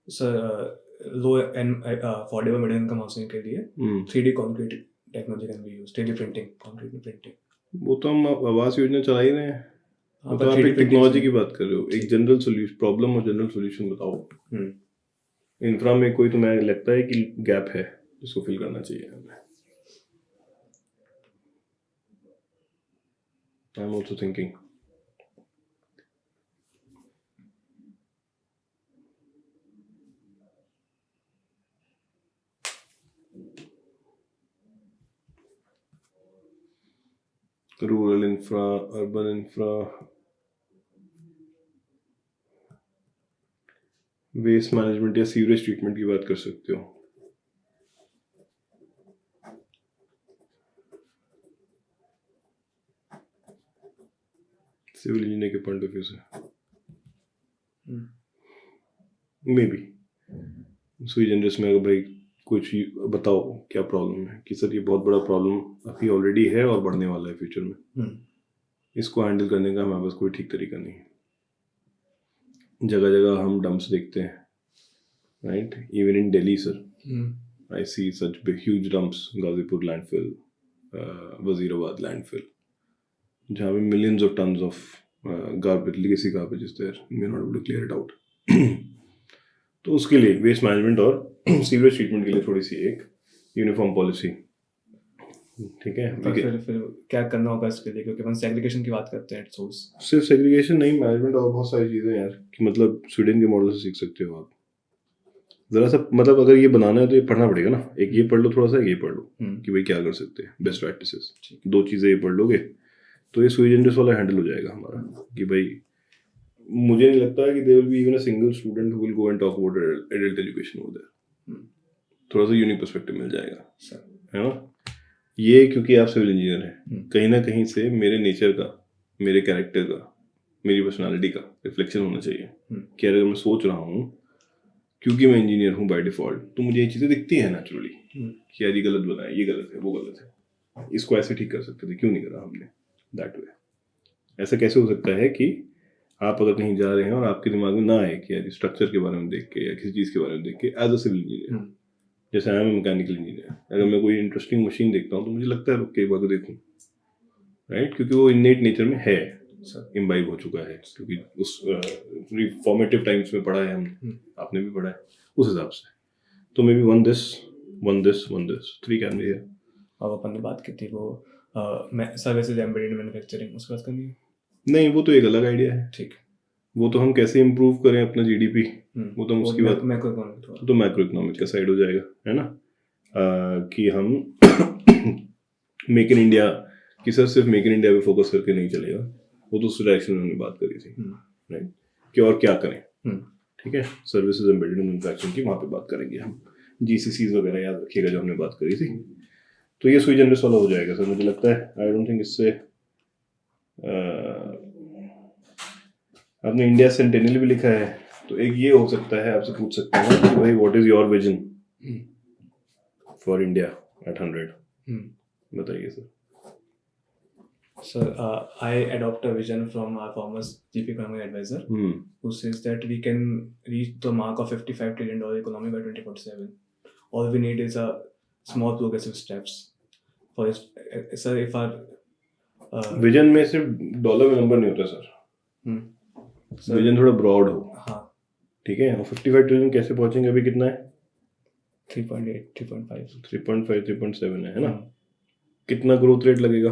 Sir low and affordable middle income housing के लिए 3D concrete technology can be used, 3D printing, concrete में प्रिंटिंग। वो तो हम आवास योजना चला ही रहे हैं। हाँ, तो आप एक टेक्नोलॉजी की बात कर रहे हो, एक जनरल सोल्यूशन, प्रॉब्लम और जनरल सोल्यूशन बताओ। इंफ्रा में कोई तो मैं लगता है कि गैप है जिसको फिल करना चाहिए हमें। I am also thinking. Rural infra, urban infra, waste management या सीवरेज ट्रीटमेंट की बात कर सकते हो। सिविल इंजीनियर के पॉइंट ऑफ व्यू से मे बी सुई जनरस में, अगर भाई कुछ बताओ क्या प्रॉब्लम है, कि सर ये बहुत बड़ा प्रॉब्लम अभी ऑलरेडी है और बढ़ने वाला है फ्यूचर में, इसको हैंडल करने का हमारे पास कोई ठीक तरीका नहीं है। जगह जगह हम डंप्स देखते हैं, right, even in Delhi sir I see such huge dumps, Ghazipur landfill, Wazirabad landfill, जहाँ पे millions of tons of garbage, legacy garbage is there, we are not able to clear it out। तो उसके लिए वेस्ट मैनेजमेंट और sewerage treatment के लिए थोड़ी सी एक यूनिफॉर्म पॉलिसी, ठीक है। फिर क्या करना होगा इसके लिए, क्योंकि अपन सेग्रीगेशन की बात करते हैं एट सोर्स। सिर्फ सेग्रीगेशन नहीं, मैनेजमेंट और बहुत सारी चीज़ें यार, कि मतलब स्वीडन के मॉडल से सीख सकते हो आप ज़रा सा। मतलब अगर ये बनाना है तो ये पढ़ना पड़ेगा ना, एक ये पढ़ लो थोड़ा सा, ये पढ़ लो कि भाई क्या कर सकते हैं, बेस्ट प्रैक्टिसेस, दो चीज़ें ये पढ़ लोगे तो ये सुई जनरस वाला हैंडल हो जाएगा हमारा। कि भाई मुझे नहीं लगता है कि there will be even a single student who will go and talk about adult education over there. थोड़ा सा यूनिक पर्सपेक्टिव मिल जाएगा, है ना। ये क्योंकि आप सिविल इंजीनियर हैं, कहीं ना कहीं से मेरे नेचर का, मेरे कैरेक्टर का, मेरी पर्सनालिटी का रिफ्लेक्शन होना चाहिए। कि अगर मैं सोच रहा हूँ क्योंकि मैं इंजीनियर हूँ बाय डिफॉल्ट, तो मुझे ये चीज़ें दिखती हैं नेचुरली कि यार ये गलत बना है, ये गलत है, वो गलत है, इसको ऐसे ठीक कर सकते थे, क्यों नहीं करा हमने दैट वे। ऐसा कैसे हो सकता है कि आप अगर कहीं जा रहे हैं और आपके दिमाग में ना आए कि यार स्ट्रक्चर के बारे में देख के या किसी चीज़ के बारे में देख के, एज अ सिविल इंजीनियर, जैसे आई एम मैकेनिकल इंजीनियर, अगर मैं कोई इंटरेस्टिंग मशीन देखता हूँ तो मुझे लगता है रुक के एक बार देखूँ, राइट, क्योंकि वो इननेट नेचर में है, इम्बाइब हो चुका है, क्योंकि उस फॉर्मेटिव टाइम्स में पढ़ा है हमने, आपने भी पढ़ा है उस हिसाब से। तो may be one this 3 can be here. अब अपन ने बात की थी वो सर्विसेज एम्बेडेड मैन्युफैक्चरिंग, उसकी बात करनी है? नहीं, वो तो एक अलग आइडिया है। ठीक, वो तो हम कैसे इम्प्रूव करें अपना जीडीपी, वो तो हम उसकी बात, मैक्रो तो मैक्रो इकोनॉमिक का साइड हो जाएगा, है ना। कि हम मेक इन इंडिया कि सर सिर्फ मेक इन इंडिया पे फोकस करके नहीं चलेगा, वो तो उस डायरेक्शन में हमने बात करी थी, राइट, कि और क्या करें। ठीक है, सर्विसेज एम्बेडेड मैन्युफैक्चरिंग की वहाँ पे बात करेंगे हम, जीसीसीज वगैरह याद रखिएगा जो हमने बात करी थी। तो ये सुई जनरस वाला हो जाएगा सर, मुझे लगता है। आई डोंट थिंक इससे आपने इंडिया सेंटेनियल भी लिखा है, तो एक ये हो सकता है, आपसे पूछ सकते हैं कि भाई what is your vision for India at 100, बताइए sir. So I adopt a vision from our former chief economic advisor, who says that we can reach the mark of $55 trillion economy by 2047. All we need is a small progressive steps. For sir, if our vision में सिर्फ dollar में number नहीं होता sir, vision थोड़ा broad हो। हाँ, ठीक है, और 55 ट्रिलियन कैसे पहुंचेंगे, अभी कितना है? 3.8, 3.5, 3.7 है ना। कितना ग्रोथ रेट लगेगा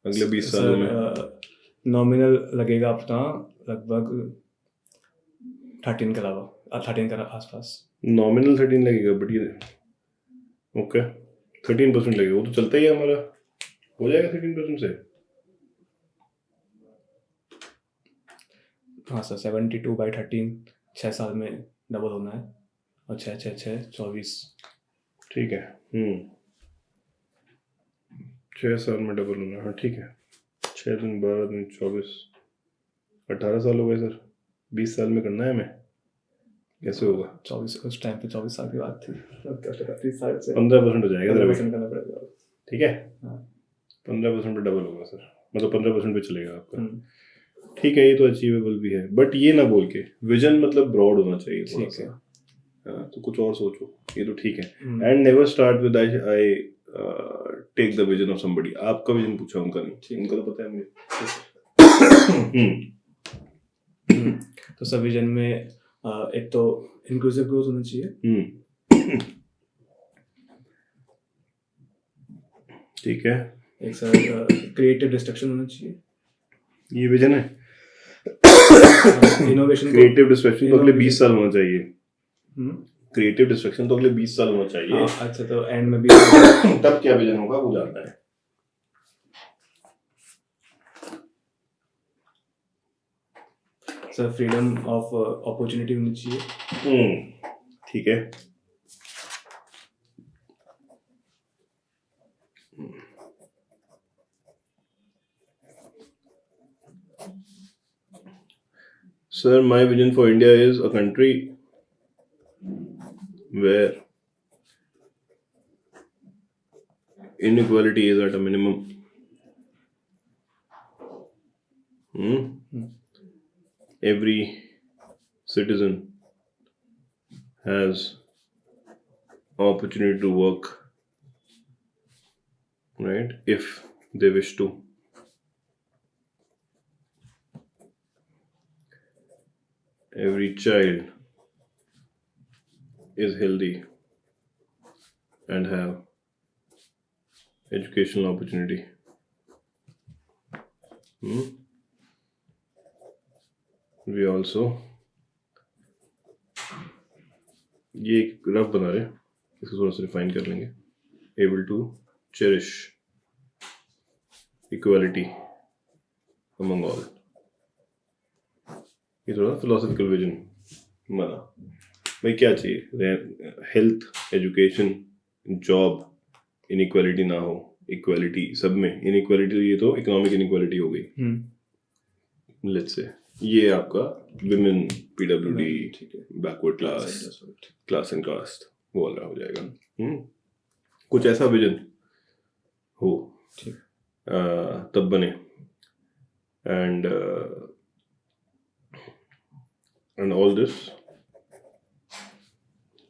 अगले 20 सालों में? नॉमिनल लगेगा अपना लगभग 13 के अलावा 13 के आसपास। नॉमिनल 13 लगेगा, बट ये ओके 13% लगेगा, वो तो चलता ही है हमारा, हो जाएगा 13% से। हाँ सर 72/13 6 साल में डबल होना है और 6 6 6 24 ठीक है 6 साल में डबल होना है हाँ ठीक है 6 दिन 12 दिन 24 18 साल हो गए सर 20 साल में करना है हमें कैसे होगा 24 उस टाइम पे 24 साल की बात थी अब क्या होगा 30 साल से 15% हो जाएगा सर 15% करना पड़ेगा ठीक है हाँ 15% पे डबल होगा सर मतलब 15% पे चलेगा आपका ठीक है ये तो अचीवेबल भी है बट ये ना बोल के विजन मतलब ब्रॉड होना चाहिए थोड़ा ठीक है सा हाँ तो कुछ और सोचो ये तो ठीक है and never start with I take the vision of somebody आपका विजन पूछा उनका नहीं उनका तो पता है मुझे तो सब विजन में एक तो इंक्लूसिव ग्रोथ होना चाहिए ठीक है एक सर क्रिएटिव डिस्ट्रक्शन होना चाहिए ये विजन है इनोवेशन क्रिएटिव डिस्ट्रक्शन तो अगले 20 साल होना चाहिए क्रिएटिव डिस्ट्रक्शन तो अगले 20 साल होना चाहिए अच्छा तो एंड में भी तब क्या विजन होगा वो जानना है सर फ्रीडम ऑफ अपॉर्चुनिटी होनी चाहिए ठीक है Sir, my vision for India is a country where inequality is at a minimum. Every citizen has opportunity to work, right? If they wish to. Every child is healthy and have educational opportunity. We also ये एक rough बना रहे हैं इसको थोड़ा सा refine कर लेंगे able to cherish equality among all ये थोड़ा फिलोसफिकल विजन बना भाई क्या चाहिए हेल्थ एजुकेशन जॉब इनइक्वालिटी ना हो इक्वालिटी सब में इनइक्वालिटी ये तो इकोनॉमिक इनइक्वालिटी हो गई लेट्स से ये आपका women PWD backward class and caste वो वाला हो जाएगा कुछ ऐसा विजन हो तब बने and all this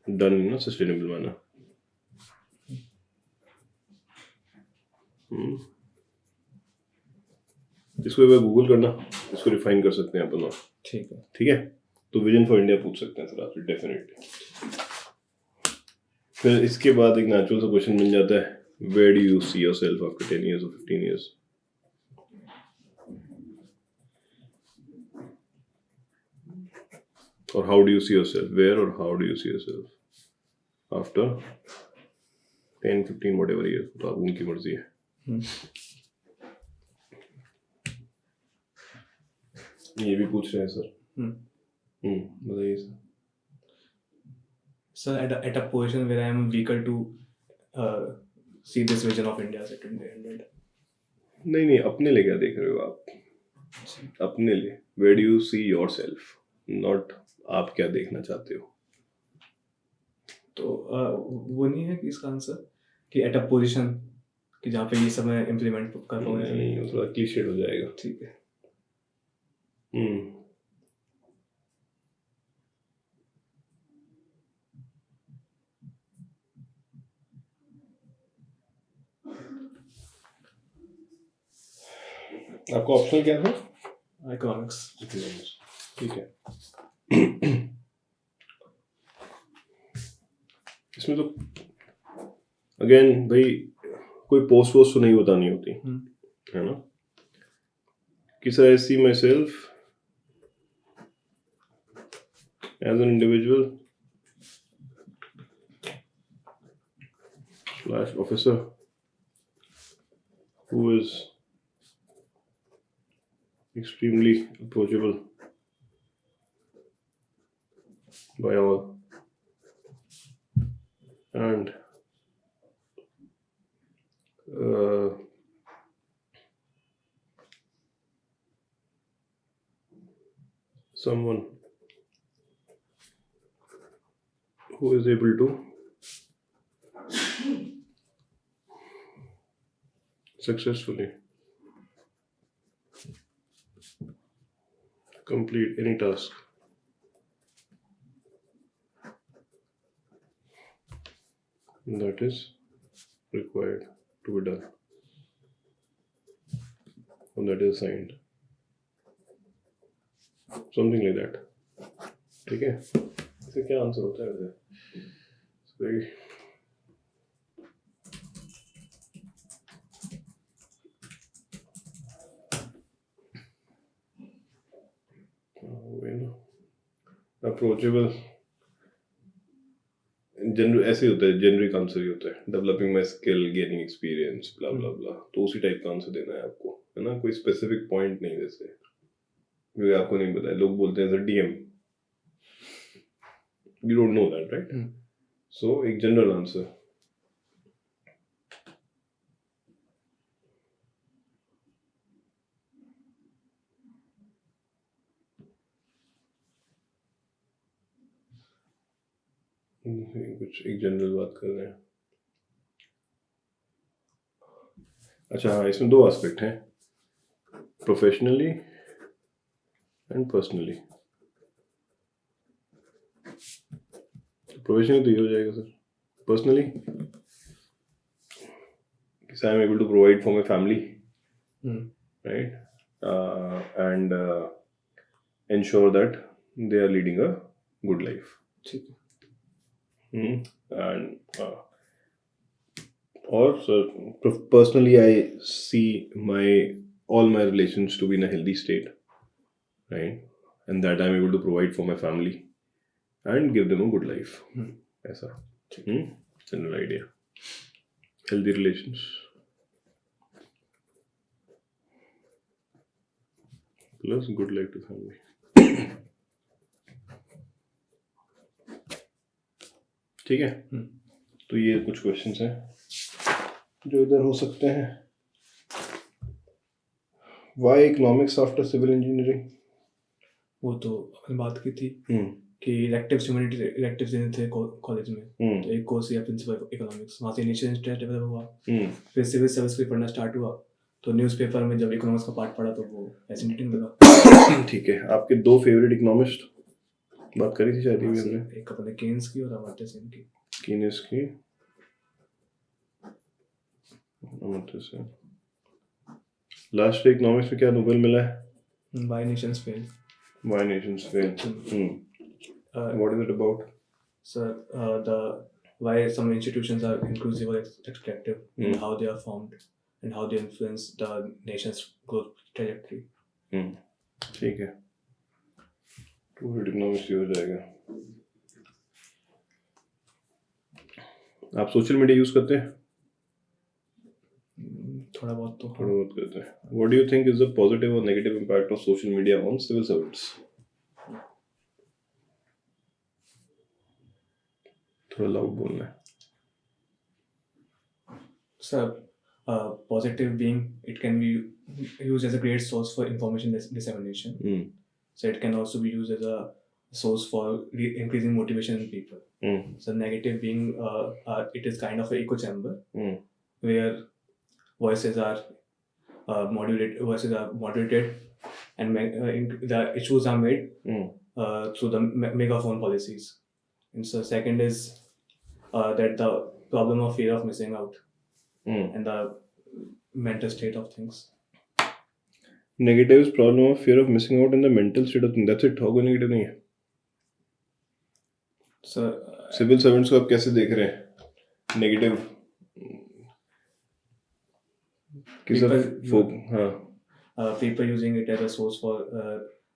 done in a sustainable manner. इसको एक बार गूगल करना इसको रिफाइन कर सकते हैं अपन ठीक है तो विजन फॉर इंडिया पूछ सकते हैं सर आपसे डेफिनेटली फिर इसके बाद एक नेचुरल सा क्वेश्चन मिल जाता है where do you see yourself after 10 years or 15 years or how do you see yourself where or how do you see yourself after 10 15 whatever years तो आप उनकी मर्जी है ये भी पूछ रहे हैं सर बताइए sir at a position where I am weaker to see this vision of India set in the end नहीं अपने लिए क्या देख रहे हो आप अपने लिए where do you see yourself not आप क्या देखना चाहते हो तो वो नहीं है कि इसका आंसर कि एट अ पोजीशन कि जहाँ पे ये सब मैं इम्प्लीमेंट कर पाऊँ नहीं वो थोड़ा क्लीशेड हो जाएगा ठीक है आपका ऑप्शनल क्या था इकोनॉमिक्स ठीक है इसमें तो अगेन भाई कोई पोस्ट तो नहीं बतानी होती है ना कि sir I see myself as an individual / officer who is extremely approachable by all. And someone who is able to successfully complete any task that is required to be done or that is assigned, something like that. ठीक है, इससे क्या answer होता है वैसे? Very approachable general ऐसे ही होता है, जेनरिक आंसर ही होता है, developing my skill, gaining experience, blah blah blah. तो उसी टाइप का आंसर देना है आपको, है ना. कोई स्पेसिफिक पॉइंट नहीं, जैसे क्योंकि आपको नहीं पता है, लोग बोलते हैं sir DM, you don't know that, right. So एक जनरल आंसर. कुछ एक जनरल बात कर रहे हैं. अच्छा हाँ, इसमें दो एस्पेक्ट हैं, प्रोफेशनली एंड पर्सनली. प्रोफेशनली तो ये हो जाएगा sir. Personally I am able to provide for my family, right, and ensure that they are leading a good life. And or so personally I see all my relations to be in a healthy state, right, and that I'm able to provide for my family and give them a good life. ऐसा general idea. Healthy relations plus good life to family. ठीक है. तो ये कुछ questions हैं जो इधर हो सकते हैं. Why economics after civil engineering? वो तो हमने बात की थी कि इलेक्टिव्स देने थे कॉलेज में. तो एक कोर्स या प्रिंसिपल इकोनॉमिक्स, वहाँ से इनिशियल इंटरेस्ट डेवलप हुआ. फिर सिविल सर्विस भी पढ़ना स्टार्ट हुआ, तो न्यूज़पेपर में जब इकोनॉमिक्स का पार्ट पढ़ा तो वो फैसिनेटिंग लगा. ठीक है. आपके दो फेवरेट इकोनॉमिस्ट बात करी थी शायद भी हमने. एक अपने केन्स की और अमर्त्य सेन की. कीनेस की, अमर्त्य सेन. लास्ट इकोनॉमिक्स में क्या नोबेल मिला है? Why Nations Fail. Why Nations Fail. What is it about? So the why some institutions are inclusive or extractive, and how they are formed and how they influence the nation's growth trajectory. ठीक है. पूरी economics हो जाएगा. आप social media use करते हैं? थोड़ा बहुत करते हैं. What do you think is the positive or negative impact of social media on civil servants? थोड़ा लाउड बोलना है. So, positive being it can be used as a great source for information dissemination. So it can also be used as a source for increasing motivation in people. So negative being it is kind of an echo chamber where voices are moderated and the issues are made through the megaphone policies. And so second is that the problem of fear of missing out and the mental state of things. Negative is problem of fear of missing out and the mental state of things. That's it. हो negative नहीं है. So civil servants को आप कैसे देख रहे हैं? Negative people using it as a source for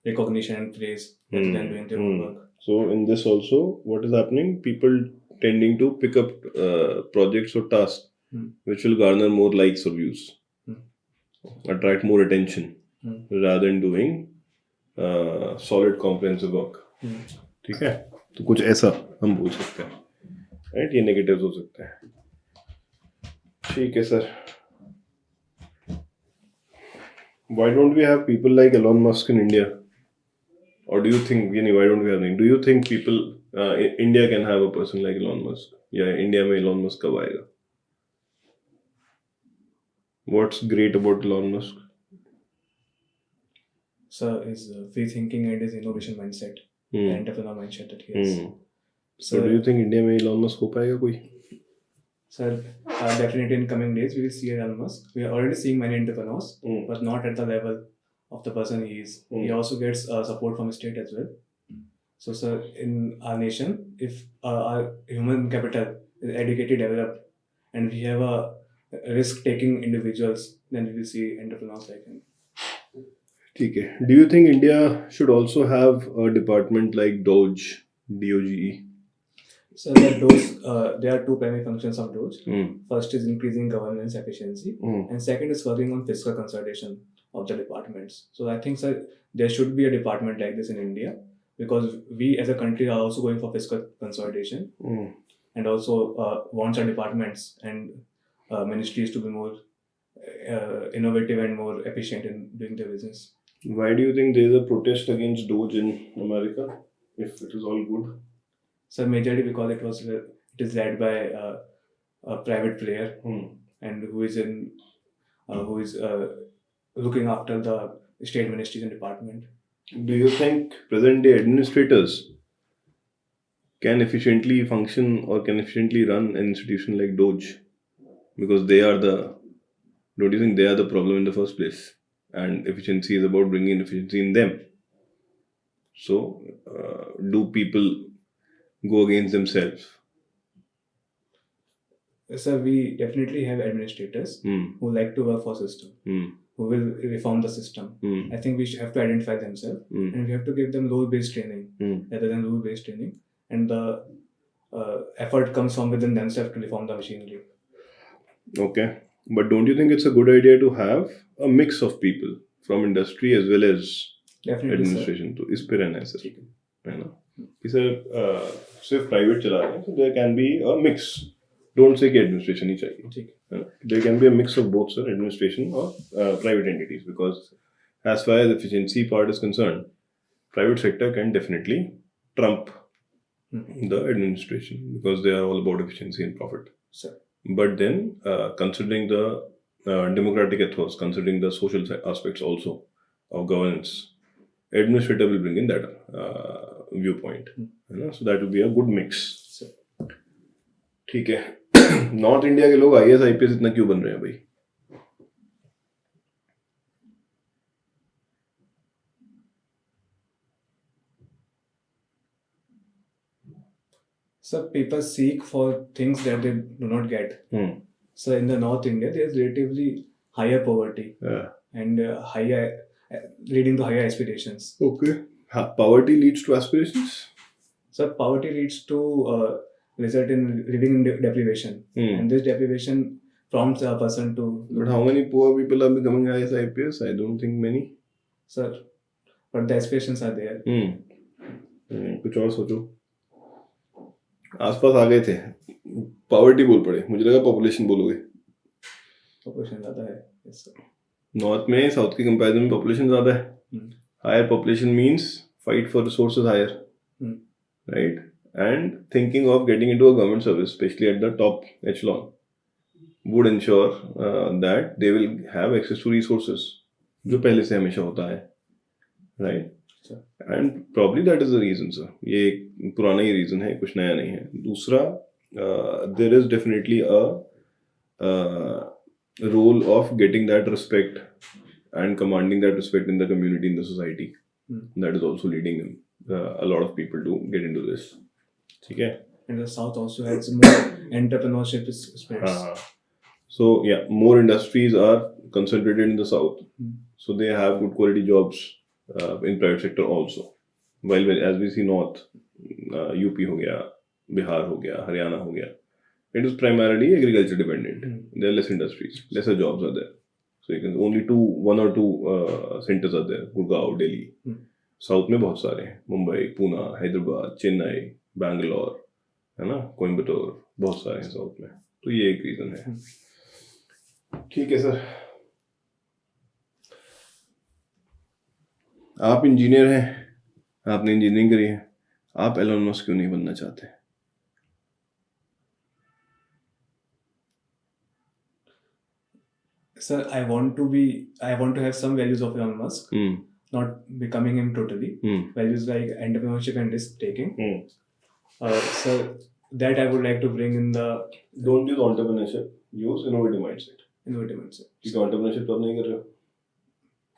recognition and praise rather than doing their own work. So in this also, what is happening? People tending to pick up projects or tasks which will garner more likes or views, attract more attention rather than doing solid comprehensive work. ठीक है, तो कुछ ऐसा हम बोल सकते हैं, right? ये नेगेटिव्स हो सकते हैं. ठीक है sir. Why don't we have people like Elon Musk in India? Or do you think, why don't we have? Do you think people, India can have a person like Elon Musk? Yeah, India में Elon Musk कब आएगा? What's great about Elon Musk? So his free thinking and his innovation mindset, the entrepreneur mindset that he has. So do you think India में Elon Musk हो पाएगा कोई? Sir, definitely in coming days we will see Elon Musk. We are already seeing many entrepreneurs, but not at the level of the person he is. He also gets support from state as well. So, sir, in our nation, if our human capital is adequately developed and we have a risk-taking individuals, then we will see entrepreneurs like him. ठीक है. Do you think India should also have a department like DOGE, DOGE? So there are two primary functions of DOGE. First is increasing governance efficiency, and second is working on fiscal consolidation of the departments. So I think, sir, there should be a department like this in India because we as a country are also going for fiscal consolidation and also wants our departments and ministries to be more innovative and more efficient in doing their business. Why do you think there is a protest against DOGE in America if it is all good? So majorly because it is led by a private player and who is looking after the state ministries and department. Do you think present day administrators can efficiently function or can efficiently run an institution like DOGE? Because don't you think they are the problem in the first place? And efficiency is about bringing efficiency in them. So do people go against themselves? So we definitely have administrators who like to work for system, who will reform the system. I think we have to identify themselves and we have to give them role-based training rather than rule-based training. And the effort comes from within themselves to reform the machinery. Okay. But don't you think it's a good idea to have a mix of people from industry as well as administration? तो इस पे रहना है sir, है ना? कि sir सिर्फ private चला रहे हैं, so there can be a mix. Don't say कि administration ही चाहिए, ठीक है ना? There can be a mix of both, sir, administration or private entities, because as far as efficiency part is concerned, private sector can definitely trump the administration because they are all about efficiency and profit. Sir. But then, considering the democratic ethos, considering the social aspects also of governance, administrator will bring in that viewpoint. So that will be a good mix. ठीक है. North India के लोग IAS IPS इतना क्यों बन रहे हैं भाई? So people seek for things that they do not get. So in the North India, there is relatively higher poverty and leading to higher aspirations. Okay. Poverty leads to aspirations? So poverty leads to result in living in deprivation, and this deprivation prompts a person to. But how many poor people are becoming IAS IPS? I don't think many. Sir, but the aspirations are there. कुछ और सोचो. आसपास आ गए थे, poverty बोल पड़े, मुझे लगा पॉपुलेशन बोलोगे. पॉपुलेशन ज़्यादा है. Yes, sir. नॉर्थ में साउथ के कंपैरिजन में पॉपुलेशन ज़्यादा है. Higher population means fight for resources higher, right? And thinking of getting into a government service, especially at the top echelon, would ensure that they will have access to resources, जो पहले से हमेशा होता है, right? And probably that is the reason, sir. ये एक पुराना ही reason है, कुछ नया नहीं है. दूसरा, there is definitely a role of getting that respect and commanding that respect in the community, in the society. That is also leading a lot of people to get into this. ठीक है? And the South also has more entrepreneurship spirits. So yeah, more industries are concentrated in the South. So they have good quality jobs in private sector also. While as we see North, UP हो गया, Bihar हो गया, Haryana हो गया, it is primarily agriculture dependent. There are less industries, lesser jobs are there. So you can one or two centers are there, Gurgaon, Delhi. South में बहुत सारे हैं, मुंबई, पूना, हैदराबाद, चेन्नई, बैंगलोर, है ना, कोयम्बटूर, बहुत सारे हैं साउथ में, तो ये एक रीज़न है। ठीक है सर, आप इंजीनियर हैं, आपने इंजीनियरिंग करी है, आप एलन मस्क क्यों नहीं बनना चाहते? Sir, I want to have some values of Elon Musk, not becoming him totally. Values like entrepreneurship and risk taking. So that I would like to bring in the. Don't use entrepreneurship, use innovative mindset. Innovative mindset. क्योंकि entrepreneurship तो आप नहीं कर रहे हो,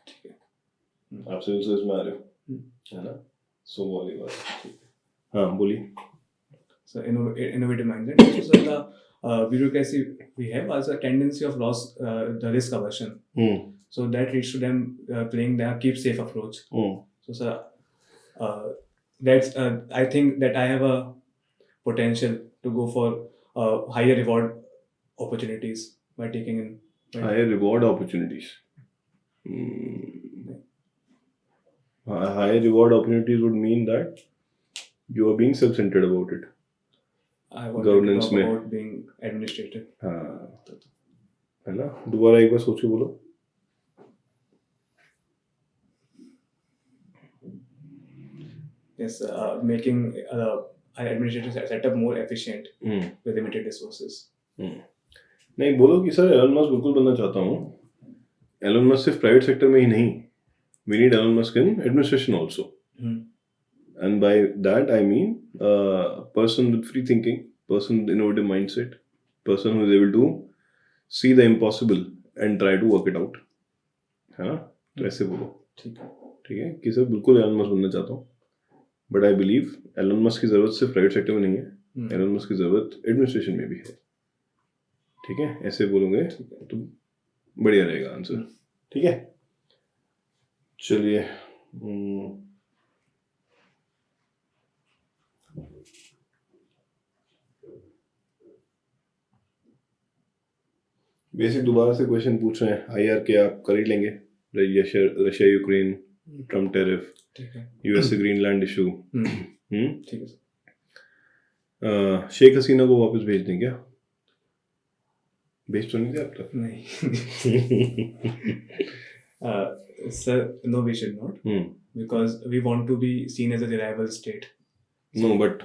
ठीक है, आप सिविल सर्विस में आ रहे हो, है ना, सो वो वाली बात है। हाँ बोलिए। So innovative mindset. So the bureaucracy we have as a tendency of loss, the risk aversion. So that leads to them playing the keep safe approach. So sir, that's I think that I have a potential to go for higher reward opportunities by taking in. Higher reward opportunities. Higher reward opportunities would mean that you are being self-centered about it. I want to talk about being administrative. हाँ, है ना, दोबारा एक बार सोच के बोलो। Yes, making an administrative setup more efficient with limited resources. नहीं बोलो कि सर एलन मस्क बिल्कुल बनना चाहता हूँ। एलन मस्क सिर्फ प्राइवेट सेक्टर में ही नहीं, we need Elon Musk in administration also. And by that I mean person with free thinking, person with innovative mindset, person who is able to see the impossible and try to work it out. हाँ, तो ऐसे बोलो। ठीक है कि sir बिल्कुल Elon Musk बनना चाहता हूँ, but I believe Elon Musk की ज़रूरत सिर्फ प्राइवेट सेक्टर में नहीं है, एलन मस्क की ज़रूरत एडमिनिस्ट्रेशन में भी है। ठीक है, ऐसे बोलोगे तो बढ़िया रहेगा आंसर। ठीक है, चलिए। बेसिक दोबारा से क्वेश्चन पूछ रहे हैं, आईआर के आप कर ही लेंगे, Russia Ukraine, Trump tariff, US से ग्रीनलैंड इशू, ठीक है सर। शेख हसीना को वापस भेज दें क्या? भेज तो नहीं थे अब तक? नहीं sir, no, we should not, because we want to be seen as a reliable state. No, but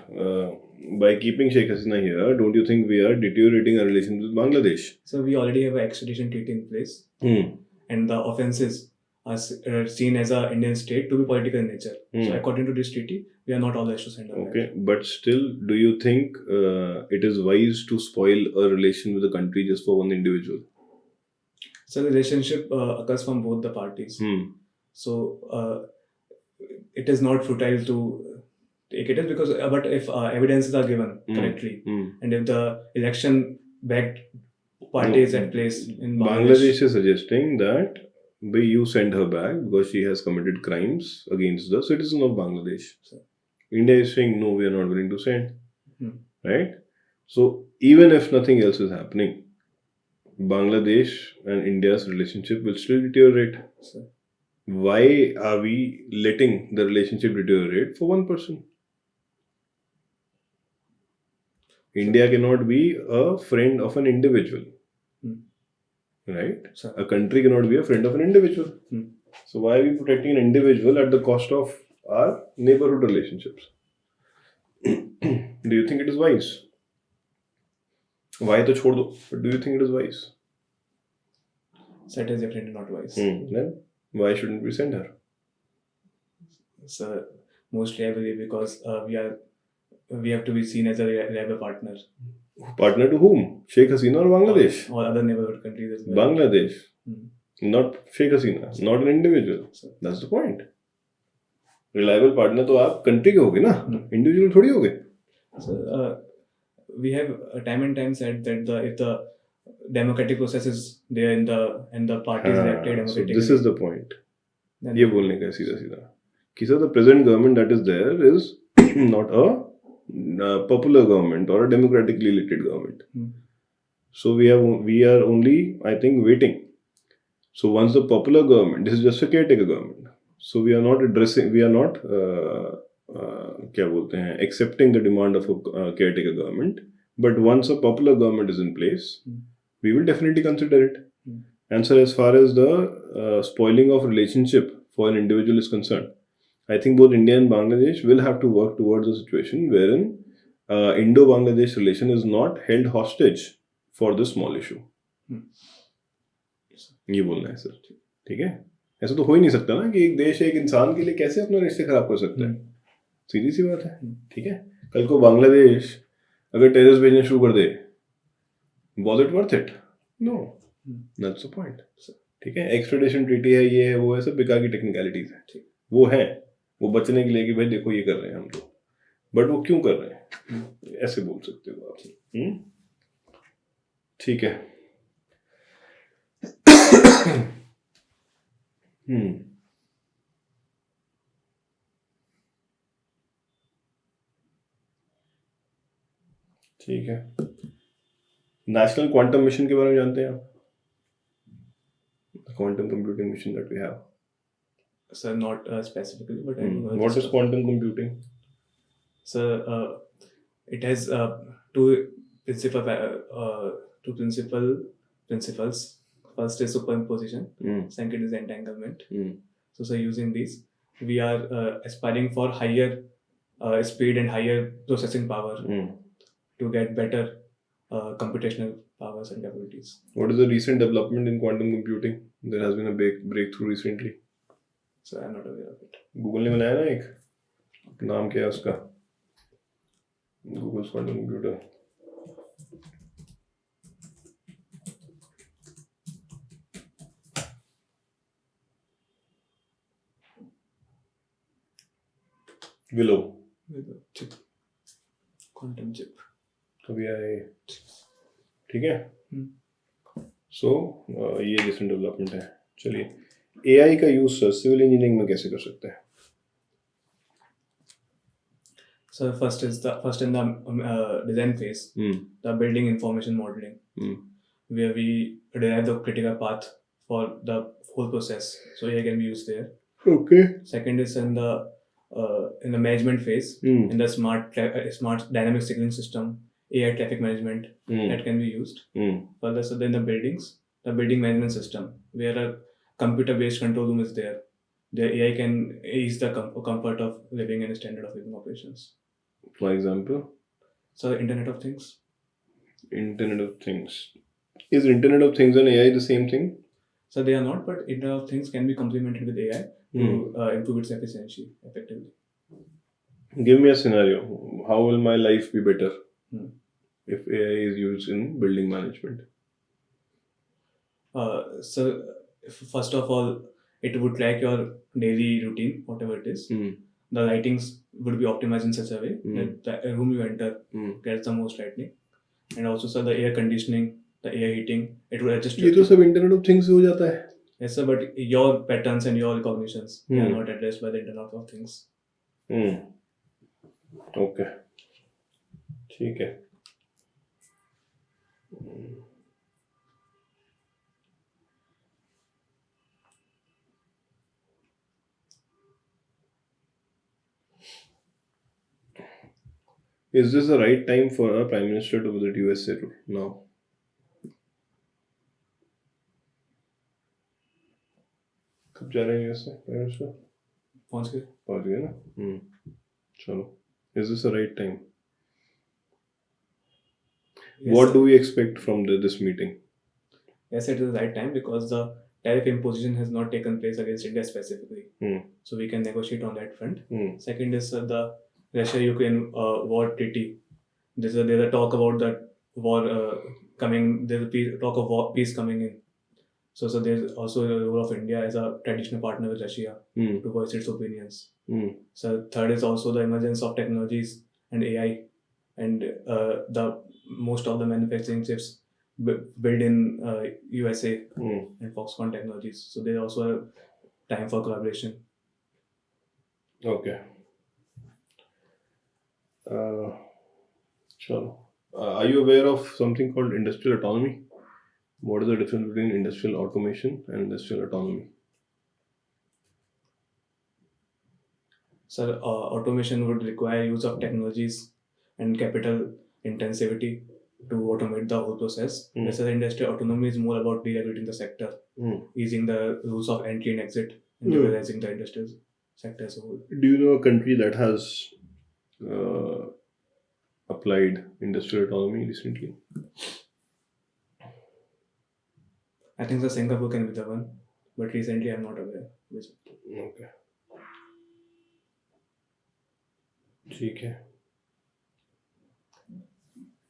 by keeping Sheikh Hasina here, don't you think we are deteriorating our relations with Bangladesh? So we already have an extradition treaty in place, and the offences are seen as an Indian state to be political in nature. So according to this treaty, we are not allowed to send her Okay, back. but still, do you think it is wise to spoil a relation with a country just for one individual? So the relationship occurs from both the parties. So it is not futile to take it, because but if evidences are given correctly, and if the election backed party is at place in Bangladesh is suggesting that you send her back because she has committed crimes against the citizen of Bangladesh. India is saying no, we are not willing to send. Right? So even if nothing else is happening, Bangladesh and India's relationship will still deteriorate. Why are we letting the relationship deteriorate for one person? India cannot be a friend of an individual. Right? A country cannot be a friend of an individual. So why are we protecting an individual at the cost of our neighborhood relationships? Do you think it is wise? Why to chhod do? But do you think it is wise? So it is definitely not wise. Then why shouldn't we send her? So mostly I believe because we have to be seen as a reliable partner. Partner to whom? Sheikh Hasina or Bangladesh? Or other neighborhood countries as well. Bangladesh. Not Sheikh Hasina. Not an individual. That's the point. Reliable partner तो आप country के होगे ना, individual थोड़ी होगे. So we have time and time said that if the democratic process is there and the party is elected democratically. So this is the point. ये बोलने का सीधा सीधा कि sir, the present government that is there is not a popular government or a democratically elected government. So we are only, I think, waiting. So once the popular government, this is just a caretaker government. So we are not क्या बोलते हैं, accepting the demand of a caretaker government, but once a popular government is in place, we will definitely consider it. And so as far as the spoiling of relationship for an individual is concerned, I think both India and Bangladesh will have to work towards a situation wherein Indo-Bangladesh relation is not held hostage for this small issue. ये बोलना है sir, ठीक है? ऐसा तो हो ही नहीं सकता ना कि एक देश एक इंसान के लिए कैसे अपना रिश्ते खराब कर सकता है, सीधी सी बात है, ठीक है? कल को बांग्लादेश अगर टेररिस्ट भेजने शुरू कर दे, was it worth it? No, that's the point. ठीक है, एक्सट्रेडिशन ट्रीटी है, ये है, वो है, सब बेकार की टेक्निकलिटीज है, वो है, वो बचने के लिए कि भाई देखो ये कर रहे हैं हम तो, बट वो क्यों कर रहे हैं, ऐसे बोल सकते हो आप, ठीक है। ठीक है, नेशनल क्वांटम मिशन के बारे में जानते हैं आप? Quantum computing mission that we have. Sir, not specifically, but I know What is quantum computing? Sir, it has two principles. First is superimposition. Second is entanglement. So, sir, using these, we are aspiring for higher speed and higher processing power to get better computational powers and capabilities. What is the recent development in quantum computing? There has been a breakthrough recently. So I'm not aware of it. Google ने बनाया ना एक, नाम क्या है उसका, Google's quantum computer. Willow chip, quantum chip. तो भी आए, ठीक है। सो ये रिसेंट डेवलपमेंट है। चलिए, एआई का यूज सिविल इंजीनियरिंग में कैसे कर सकते हैं? So first in the design phase, the building information modeling, where we derive the critical path for the whole process. So AI can be used there. Okay. Second is in the management phase, in the smart dynamic signaling system, AI traffic management, that can be used. Further, so then the buildings, the building management system, where a computer-based control room is there. The AI can ease the comfort of living and standard of living operations. For example? So Internet of Things. Internet of Things. Is Internet of Things and AI the same thing? So they are not, but Internet of Things can be complemented with AI to improve its efficiency effectively. Give me a scenario. How will my life be better if AI is used in building management? So first of all, it would track your daily routine, whatever it is. The lightings would be optimized in such a way that the room you enter gets the most lightning. And also, sir, the air conditioning, the air heating, it will adjust. ये तो सब Internet of Things हो जाता है. Yes, sir, but your patterns and your recognitions they are not addressed by the Internet of Things. Okay. ठीक है. Is this the right time for our Prime Minister to visit USA now? कब जा रहे हैं USA Prime Minister? पहुंच गए ना? चलो. Is this the right time? Yes, what sir. Do we expect from this meeting? Yes, it is the right time because the tariff imposition has not taken place against India specifically. So we can negotiate on that front. Second is the Russia-Ukraine war treaty. There's a talk about that war coming. There's a talk of peace coming in. So there's also the role of India as a traditional partner with Russia to voice its opinions. So third is also the emergence of technologies and AI, and the most of the manufacturing chips built in USA and Foxconn Technologies. So there's also a time for collaboration. Okay. Are you aware of something called industrial autonomy? What is the difference between industrial automation and industrial autonomy? Sir, automation would require use of technologies and capital intensivity to automate the whole process. As an industry, autonomy is more about deregulating the sector, easing the rules of entry and exit, and liberalizing the industrial sector as a whole. Do you know a country that has applied industrial autonomy recently? I think the Singapore can be the one, but recently I'm not aware. Okay. ठीक है.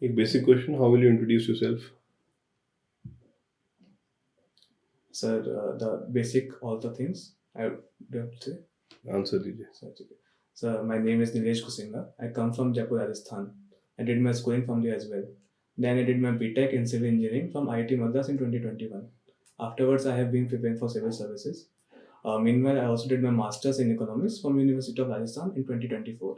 एक basic question: how will you introduce yourself? Sir, the basic all the things I would have to say. Answer दीजिए. Sir, my name is Nilesh Kusinga. I come from Jaipur, Rajasthan. I did my schooling from there as well. Then I did my BTech in civil engineering from IIT Madras in 2021. Afterwards, I have been preparing for civil services. Meanwhile, I also did my master's in economics from University of Rajasthan in 2024.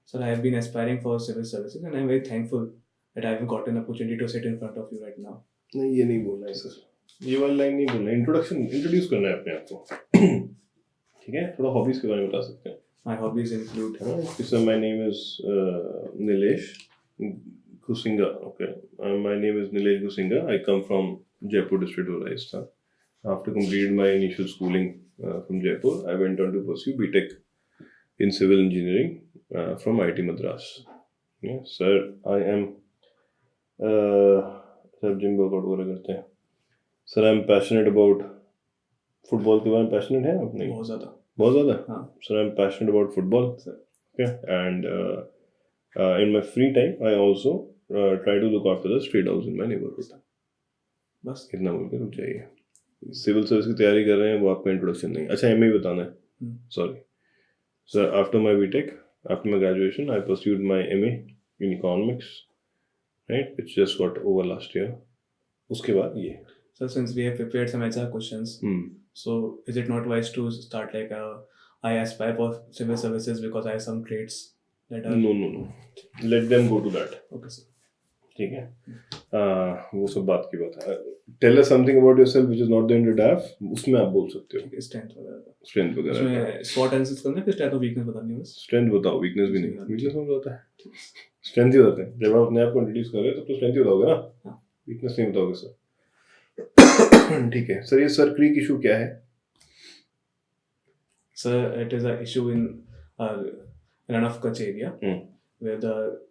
So I have been aspiring for civil services, and I'm very thankful that I have got an opportunity to sit in front of you right now. नहीं, ये नहीं बोलना है sir. ये वाला line नहीं बोलना. Introduce करना है अपने आप को. ठीक है. थोड़ा हॉबीज के बारे में बता सकते हैं. My hobbies include. So my name is Nilesh Kusinga. Okay. My name is Nilesh Kusinga. I come from Jaipur district of Rajasthan. After completing my initial schooling from Jaipur, I went on to pursue BTech in civil engineering from IIT Madras. Yeah, sir, I am sir gym workout वगैरह करते हैं. Sir I am passionate about football के बारे में. Passionate है आप? नहीं, बहुत ज़्यादा. हाँ sir, I am passionate about football. Okay. And in my free time I also try to look after the street house in my neighbourhood. बस इतना बोल के रुक जाइए. सिविल सर्विस की तैयारी कर रहे हैं, वो आपका इंट्रोडक्शन नहीं. अच्छा, एमए बताना है. Sorry sir. After my BTech, after my graduation, I pursued my MA in economics. Right, it's just got over last year. उसके बाद ये. So since we have prepared some HR questions, so is it not wise to start like I aspire for civil services because I have some traits that are. No. Let them go to that. Okay sir. ठीक है. वो सब बात की बात है. Tell us something about yourself which is not there in the DAF. उसमें आप बोल सकते हो. Strength वगैरह. Strength वगैरह. उसमें SWOT analysis करना है फिर strength और weakness बतानी है बस. Strength बताओ, weakness भी नहीं. Weakness कौन बताता है? स्ट्रेंथ ही बताते हैं. जब आप अपने आप को इंट्रोड्यूस कर रहे हो तब तो स्ट्रेंथ ही बताओगे ना. वीकनेस नहीं बताओगे सर. ठीक है सर. ये सर क्रीक इशू क्या है? Sir, it is a issue in Rann of Kutch area where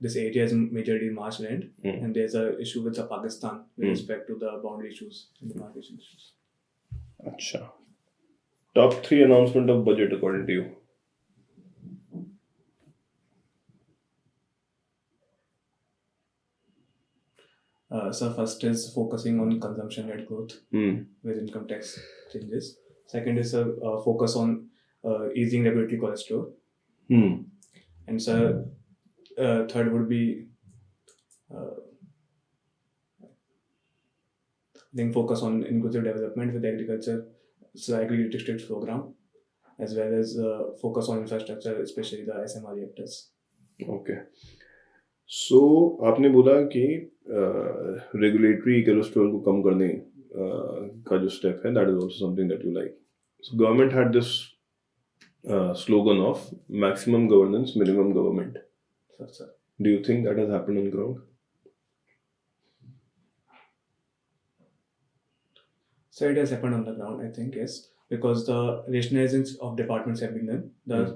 this area is majorly marshland and there's a issue with Pakistan with respect to the boundary issues and the partition issues. अच्छा. Top 3 announcement of budget according to you. So first is focusing on consumption-led growth with income tax changes. Second is focus on easing regulatory cholesterol. And so third would be then focus on inclusive development with agriculture, so agri district program, as well as focus on infrastructure, especially the SMR reactors. Okay. So आपने बोला कि regulatory cholesterol को कम करने का जो step है, that is also something that you like. So government had this slogan of maximum governance, minimum government. Do you think that has happened on ground? So it has happened on the ground, I think, yes, because the rationalizations of departments have been done.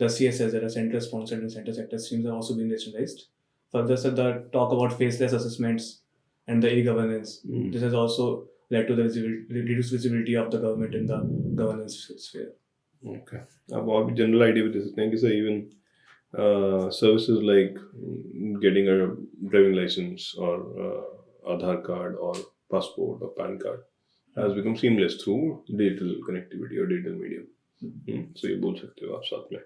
The CSS, that are central sponsored and center sector streams, have also been rationalized. Further, sir, the talk about faceless assessments and the e-governance, this has also led to the reduced visibility of the government in the governance sphere. Okay. अब आप general idea भी दे सकते हैं कि sir even services like getting a driving licence और Aadhaar card और passport और PAN card has become seamless through digital connectivity or digital medium. So ये बोल सकते हो आप साथ में.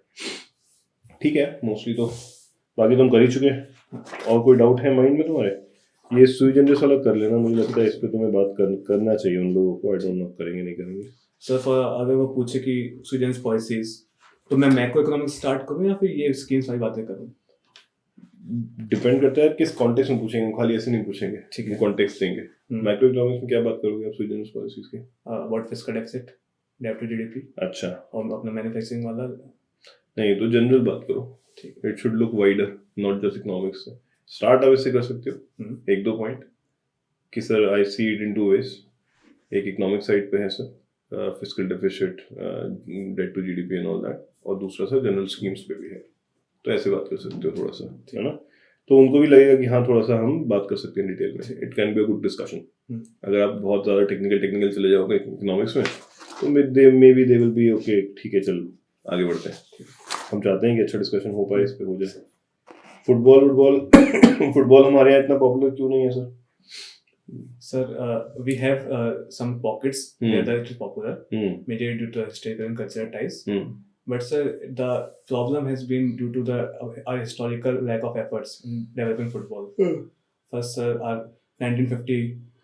ठीक है, मोस्टली तो बाकी तुम कर ही चुके हैं. और कोई डाउट है माइंड में तुम्हारे? ये सुई जनरेस वाला कर लेना, मुझे लगता है इस पे तुम्हें बात करना चाहिए उन लोगों को. आई डोंट नो करेंगे नहीं करेंगे. सर अगर वो पूछे कि सुई जनरेस पॉलिसीज, तो मैं मैक्रो इकोनॉमिक्स स्टार्ट करूं या फिर ये स्कीम्स वाली बातें करूं? डिपेंड करता है किस कॉन्टेक्स्ट में पूछेंगे. खाली ऐसे नहीं पूछेंगे. ठीक है, कॉन्टेक्स्ट देंगे. मैक्रो इकोनॉमिक्स में क्या बात करोगे आप सुई जनरेस पॉलिसीज की? व्हाट फिस्कल डेफिसिट, डेब्ट टू जीडीपी. अच्छा. और अपना मैन्युफैक्चरिंग वाला नहीं तो जनरल बात करो, it should look wider, not just economics से स्टार्ट। आप इससे कर सकते हो एक दो पॉइंट कि sir I see it in 2 ways। एक इकोनॉमिक साइड पे है sir fiscal deficit, debt to GDP and all that, और दूसरा सर जनरल स्कीम्स पे भी है। तो ऐसे बात कर सकते हो थोड़ा सा, है ना, तो उनको भी लगेगा कि हाँ थोड़ा सा हम बात कर सकते हैं डिटेल में। It can be a good discussion. अगर आप बहुत ज़्यादा टेक्निकल चले जाओगे इकोनॉमिक्स में तो may be they will be okay, ठीक है चल आगे बढ़ते हैं। हम चाहते हैं कि अच्छा डिस्कशन हो पाए, इस पे हो जाए। फुटबॉल हमारे यहाँ इतना पॉपुलर क्यों नहीं है sir? Sir, we have some pockets where that is popular, maybe due to historical and cultural ties. But sir, the problem has been due to our historical lack of efforts in developing football. First, sir, our 1950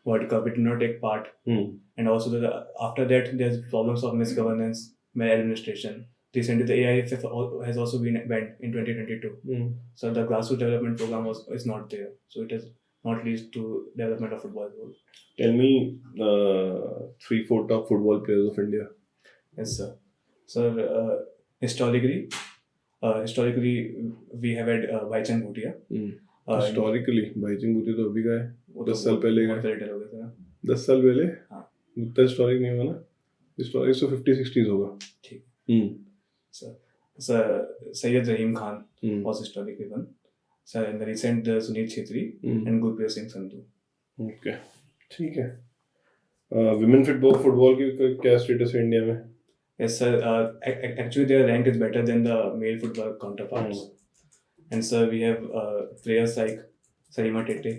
World Cup, we did not take part, and also after that, there's problems of misgovernance, maladministration. Recently, the AIFF has also been banned in 2022. So the grassroots development program is not there. So it has not leads to development of football. Tell me 3-4 top football players of India. Yes, sir. Sir, historically, we have had Bhaichung Bhutia. Historically, Bhaichung Bhutia तो अभी का है, 10 साल पहले का है। 10 साल पहले? हाँ। उतना हिस्टोरिक नहीं होगा ना, हिस्टोरिक तो 50-60s होगा। ठीक। Sir, Sayyid Rahim Khan was historically one. Sir, in the recent Sunil Chhetri and Gurpreet Singh Sandhu. Okay, ठीक है। Women football की क्या स्टेटस है इंडिया में? Yes, sir. Actually, their rank is better than the male football counterparts. And sir, we have players like Sarima Tete.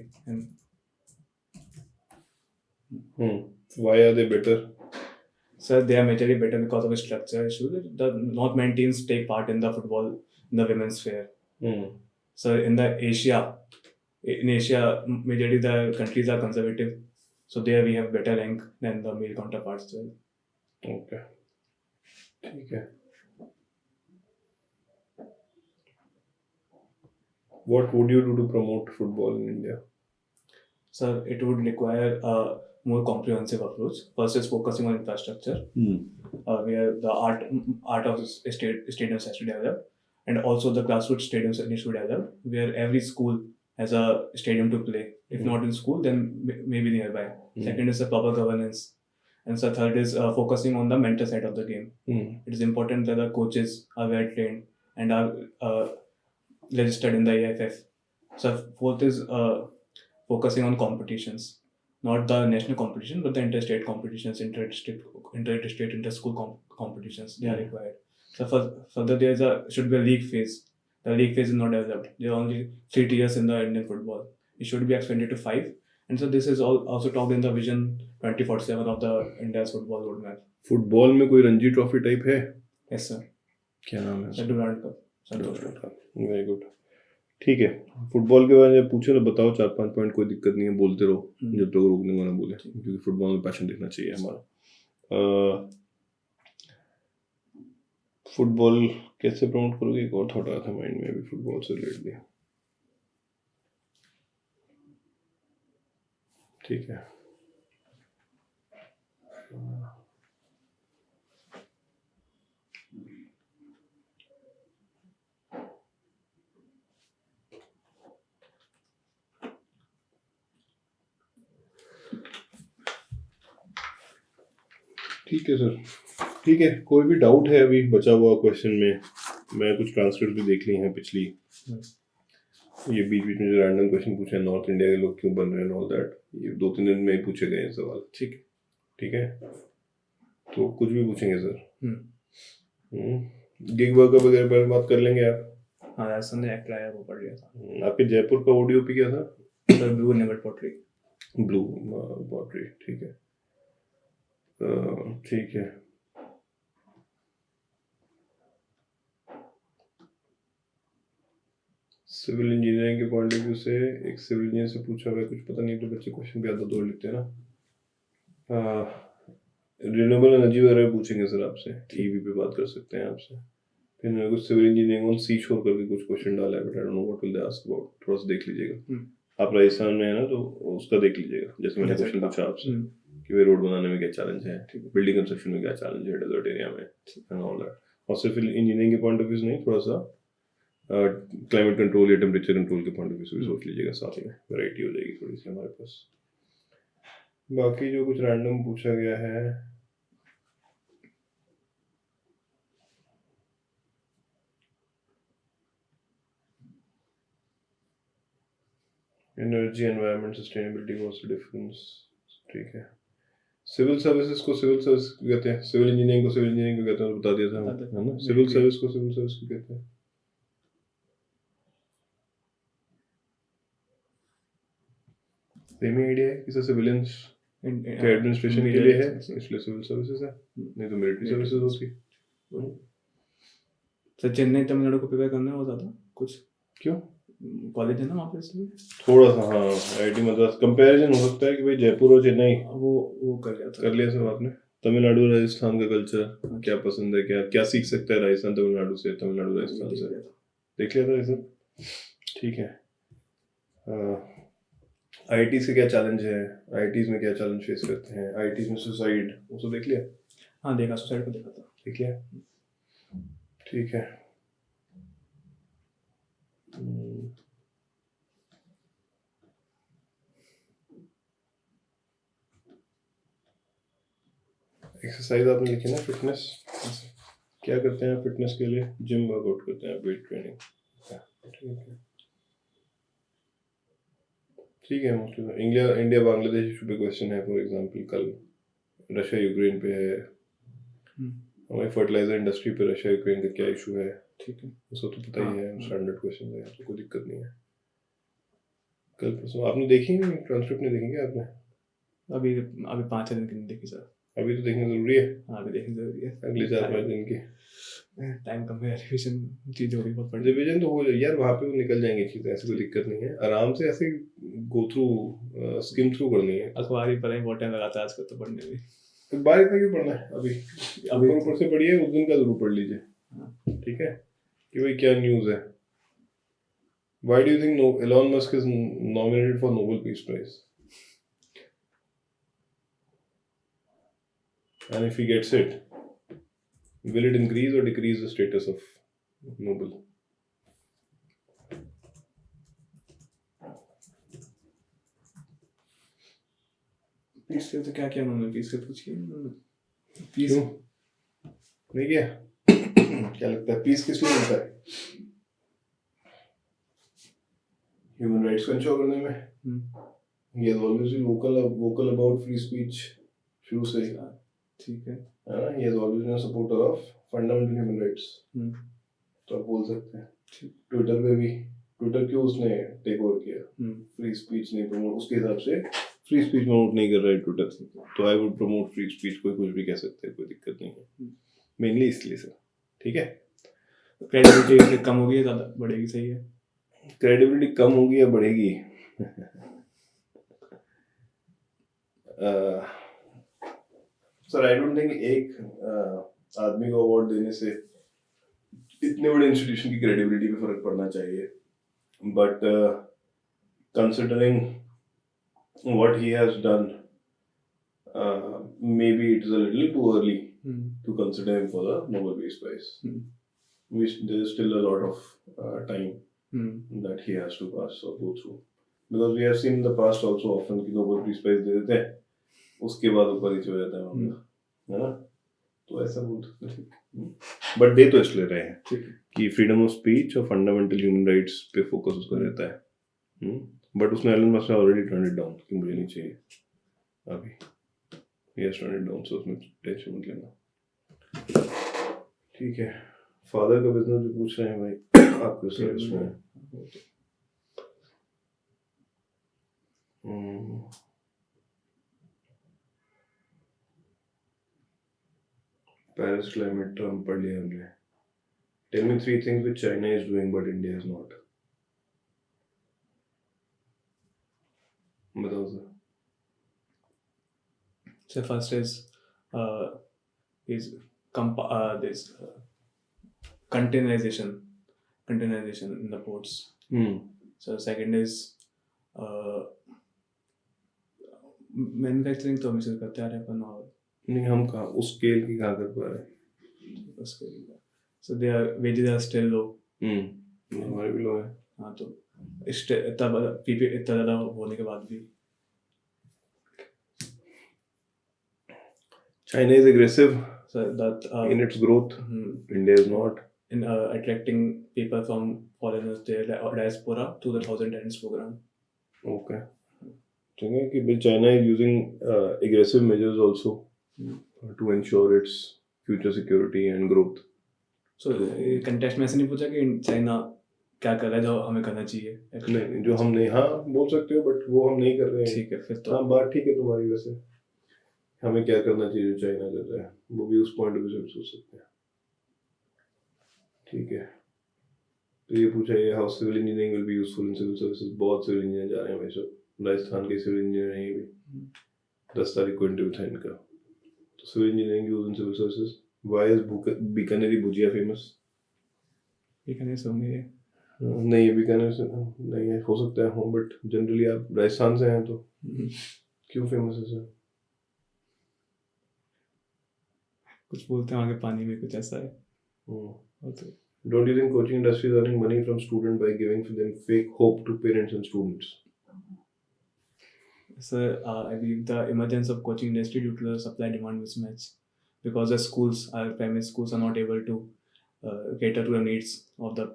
Why are they better? Sir, they are majorly better because of the structure issue. The North main teams take part in the football, in the women's fair. So in Asia, majorly the countries are conservative. So there we have better rank than the male counterparts. Okay. ठीक है. What would you do to promote football in India? Sir, it would require a more comprehensive approach. First is focusing on infrastructure, where the art of stadiums has to develop, and also the grassroots stadiums needs to develop, where every school has a stadium to play. If not in school, then maybe nearby. Second is the proper governance. And so third is focusing on the mental side of the game. It is important that the coaches are well trained and are registered in the AIFF. So fourth is focusing on competitions, not the national competition, but the interstate competitions, inter-district, inter-school competitions. They are required. So further there should be a league phase. The league phase is not developed. There are only 3 tiers in the Indian football. It should be expanded to 5. And so this is also talked in the Vision 2047 of the India's football roadmap. Football में कोई Ranji trophy type है? Yes, sir. क्या नाम है? Durand Cup. Santosh Trophy. Very good. ठीक है, football के बारे में पूछे तो बताओ 4-5 पॉइंट, कोई दिक्कत नहीं है, बोलते रहो जब तक रोकने वाला बोले, क्योंकि फुटबॉल में पैशन दिखना चाहिए हमारा। फुटबॉल कैसे प्रमोट करोगे? एक और थॉट आया था माइंड में अभी फुटबॉल से रिलेटेड। ठीक है, ठीक है सर, ठीक है। कोई भी डाउट है अभी बचा हुआ क्वेश्चन में? मैं कुछ ट्रांसक्रिप्ट भी देख ली हैं पिछली, ये बीच बीच में जो रैंडम क्वेश्चन पूछे हैं, नॉर्थ इंडिया के लोग क्यों बन रहे हैं, ऑल दैट, ये 2-3 दिन में ही पूछे गए हैं सवाल। ठीक है, तो कुछ भी पूछेंगे सर। गिग वर्क वगैरह पर बात कर लेंगे आप? हाँ, राजस्थान ने एक्ट लाया, वो पढ़ लिया था। आपके जयपुर का ओडीओपी क्या था? Sir blue naval pottery. Blue pottery, ठीक है, ठीक है। सिविल इंजीनियरिंग के पॉइंट ऑफ व्यू से एक सिविल इंजीनियर से पूछा हुआ है, कुछ पता नहीं तो बच्चे क्वेश्चन भी आधा दौड़ लिखते हैं ना। रिन्यूएबल एनर्जी वगैरह पूछेंगे सर आपसे, ईवी पे बात कर सकते हैं आपसे। फिर मैंने कुछ सिविल इंजीनियरिंग ऑन सी शोर करके कुछ क्वेश्चन डाला है, but I don't know what will they ask about, थोड़ा सा देख लीजिएगा। आप राजस्थान में है ना, तो उसका देख लीजिएगा। जैसे मैंने क्वेश्चन पूछा आपसे कि भाई रोड बनाने में क्या चैलेंज है, बिल्डिंग कंस्ट्रक्शन में क्या चैलेंज है डेजर्ट एरिया में, एंड ऑल दैट। और सिर्फ इंजीनियरिंग के पॉइंट ऑफ व्यू से नहीं, थोड़ा सा क्लाइमेट कंट्रोल या टेम्परेचर कंट्रोल के पॉइंट ऑफ व्यू से भी सोच लीजिएगा, साथ में वैरायटी हो जाएगी थोड़ी सी हमारे पास। बाकी जो कुछ रैंडम पूछा गया है, energy, environment, sustainability, what's the difference, ठीक है। सिविल सर्विसेज को सिविल सर्विस कहते हैं, सिविल इंजीनियरिंग को सिविल इंजीनियरिंग को कहते हैं, बता दिया था है ना। सिविल सर्विस को सिविल सर्विस को कहते हैं। सेम आइडिया है कि सिविलियंस के एडमिनिस्ट्रेशन के लिए है, इसलिए सिविल सर्विसेज है, नहीं तो मिलिट्री सर्विसेज होती। तो चेन्नई तमिलनाडु को प्रिपेयर करना हो ज़्यादा कुछ, क्यों? कॉलेज है ना वहाँ पे इसलिए थोड़ा सा, हाँ आईआईटी मद्रास कंपैरिजन हो सकता है कि भाई जयपुर और चेन्नई वो कर लिया सब आपने। तमिलनाडु राजस्थान का कल्चर क्या पसंद है, क्या क्या सीख सकता है राजस्थान तमिलनाडु से, तमिलनाडु राजस्थान से, देख लिया था ये सब, ठीक है। आईआईटी से क्या चैलेंज है, आईआईटीज में क्या चैलेंज फेस करते हैं, आईआईटीज में सुसाइड, वो सब देख लिया? हाँ देखा, सुसाइड को देखा था। देख लिया, ठीक है। एक्सरसाइज आपने लिखी ना, फिटनेस क्या करते हैं फिटनेस के लिए? जिम वर्कआउट करते हैं, वेट ट्रेनिंग, ठीक है ठीक है। मोस्टली इंडिया बांग्लादेश इशू पे क्वेश्चन है, फॉर एग्जांपल कल रशिया यूक्रेन पे है, हमारी फर्टिलाइजर इंडस्ट्री पे रशिया यूक्रेन का क्या इशू है, ठीक है, उसको तो पता ही है, स्टैंडर्ड क्वेश्चन है, तो कोई दिक्कत नहीं है। कल परसों आपने देखी नहीं, ट्रांसक्रिप्ट नहीं देखेंगे आपने? अभी 5 दिन की नहीं देखी सर। अभी तो देखना जरूरी है। हाँ अभी देखना जरूरी है, अगले 4-5 दिन की टाइम कम है, रिवीजन चीज़ हो गई बहुत बड़ी। रिवीजन तो हो जाए यार, वहाँ पे वो निकल जाएंगी चीज़ें, ऐसी कोई दिक्कत नहीं है, आराम से ऐसे गो थ्रू स्किम थ्रू करनी है। अखबार ही पढ़े, बहुत टाइम लगाता है आजकल तो पढ़ने में। तो बार इतना क्यों पढ़ना है? अभी ऊपर से पढ़िए, उस दिन का जरूर पढ़ लीजिए, ठीक है, कि भाई क्या न्यूज़ है। Why do you think Elon Musk is nominated for Nobel Peace Prize? And if he gets it, will it increase or decrease the status of Nobel? Peace के तो क्या किया उन्होंने, पीस के पूछिए उन्होंने पीस नहीं किया? क्या लगता है पीस किस लिए मिलता है? ह्यूमन राइट्स को इंश्योर करने में। He has always been vocal about free speech शुरू से, ठीक है। He has always been a supporter of fundamental human rights। तो आप बोल सकते हैं, ट्विटर पे भी, ट्विटर क्यों उसने टेक ओवर किया, फ्री स्पीच नहीं प्रमोट, उसके हिसाब से फ्री स्पीच प्रमोट नहीं कर रहा है ट्विटर, तो I would promote free speech, कोई कुछ भी कह सकते हैं, कोई दिक्कत नहीं है, मेनली इसलिए सर, ठीक है। क्रेडिबिलिटी कम होगी या ज़्यादा बढ़ेगी? सही है, क्रेडिबिलिटी कम होगी या बढ़ेगी? सर आई डोंट थिंक एक आदमी को अवार्ड देने से इतने बड़े इंस्टीट्यूशन की क्रेडिबिलिटी पे फर्क पड़ना चाहिए, but considering what he has done, maybe it is a little too early to consider him for the Nobel Peace Prize. There is still a lot of time that he has to pass or go through, because we have seen in the past also often कि Nobel Peace Prize दे देते हैं, उसके बाद ऊपर नीचे हो जाता है मामला, है ना, तो ऐसा बोल सकते हैं। बट दे तो इसलिए रहे हैं कि फ्रीडम ऑफ स्पीच और फंडामेंटल ह्यूमन राइट्स पे फोकस उसका रहता है, बट उसने एलन मस्क ने ऑलरेडी टर्न इट डाउन कि मुझे नहीं चाहिए अभी, he has turned it down, so उसमें टेंशन मत लेना, ठीक है। फादर का बिजनेस भी पूछ रहे हैं भाई, आपके सर्विस में पेरिस क्लाइमेट ट्रम्प पढ़ लिया हमने। Tell me 3 things which China is doing but India is not। बताओ sir. So first is this containerization in the ports. So second is manufacturing तो हमेशा करते आ रहे हैं अपन, और नहीं हम कहाँ उस स्केल की कहाँ कर पा रहे हैं, उसके So their wages are still low. हमारे भी लो है. हाँ तो इतना ज़्यादा होने के बाद भी. China is aggressive So that in its growth. India is not. In attracting people from foreigners, their diaspora through the 1000 Talents program. Okay. कि China is using aggressive measures also to ensure its future security and growth. So context में ऐसे नहीं पूछा कि China क्या कर रहा है जो हमें करना चाहिए. नहीं जो हम नहीं, हाँ बोल सकते हो बट वो हम नहीं कर रहे हैं. ठीक है फिर तो. हाँ बात ठीक है तुम्हारी. वैसे हमें क्या करना चाहिए जो चाइना कर रहा है, वो भी उस पॉइंट ऑफ व्यू से सोच सकते हैं. ठीक है. तो ये पूछा है how civil engineering will be useful in civil services. बहुत सिविल इंजीनियर जा रहे हैं भाई सब. राजस्थान के सिविल इंजीनियर हैं ये भी. 10 तारीख को इंटरव्यू था इनका. तो civil engineering use in civil services. Why is Bikaneri bhujia famous? Bikaner से होंगे. नहीं ये बीकानेर से नहीं है, हो सकता है हो, बट जनरली आप राजस्थान से हैं तो क्यों फेमस है सर? कुछ बोलते हैं आगे पानी में कुछ ऐसा है. Don't you think coaching industry is earning money from students by giving them fake hope to parents and students? Sir, I believe the emergence of coaching industry due to the supply-demand mismatch, because the schools, our primary schools, are not able to cater to the needs of the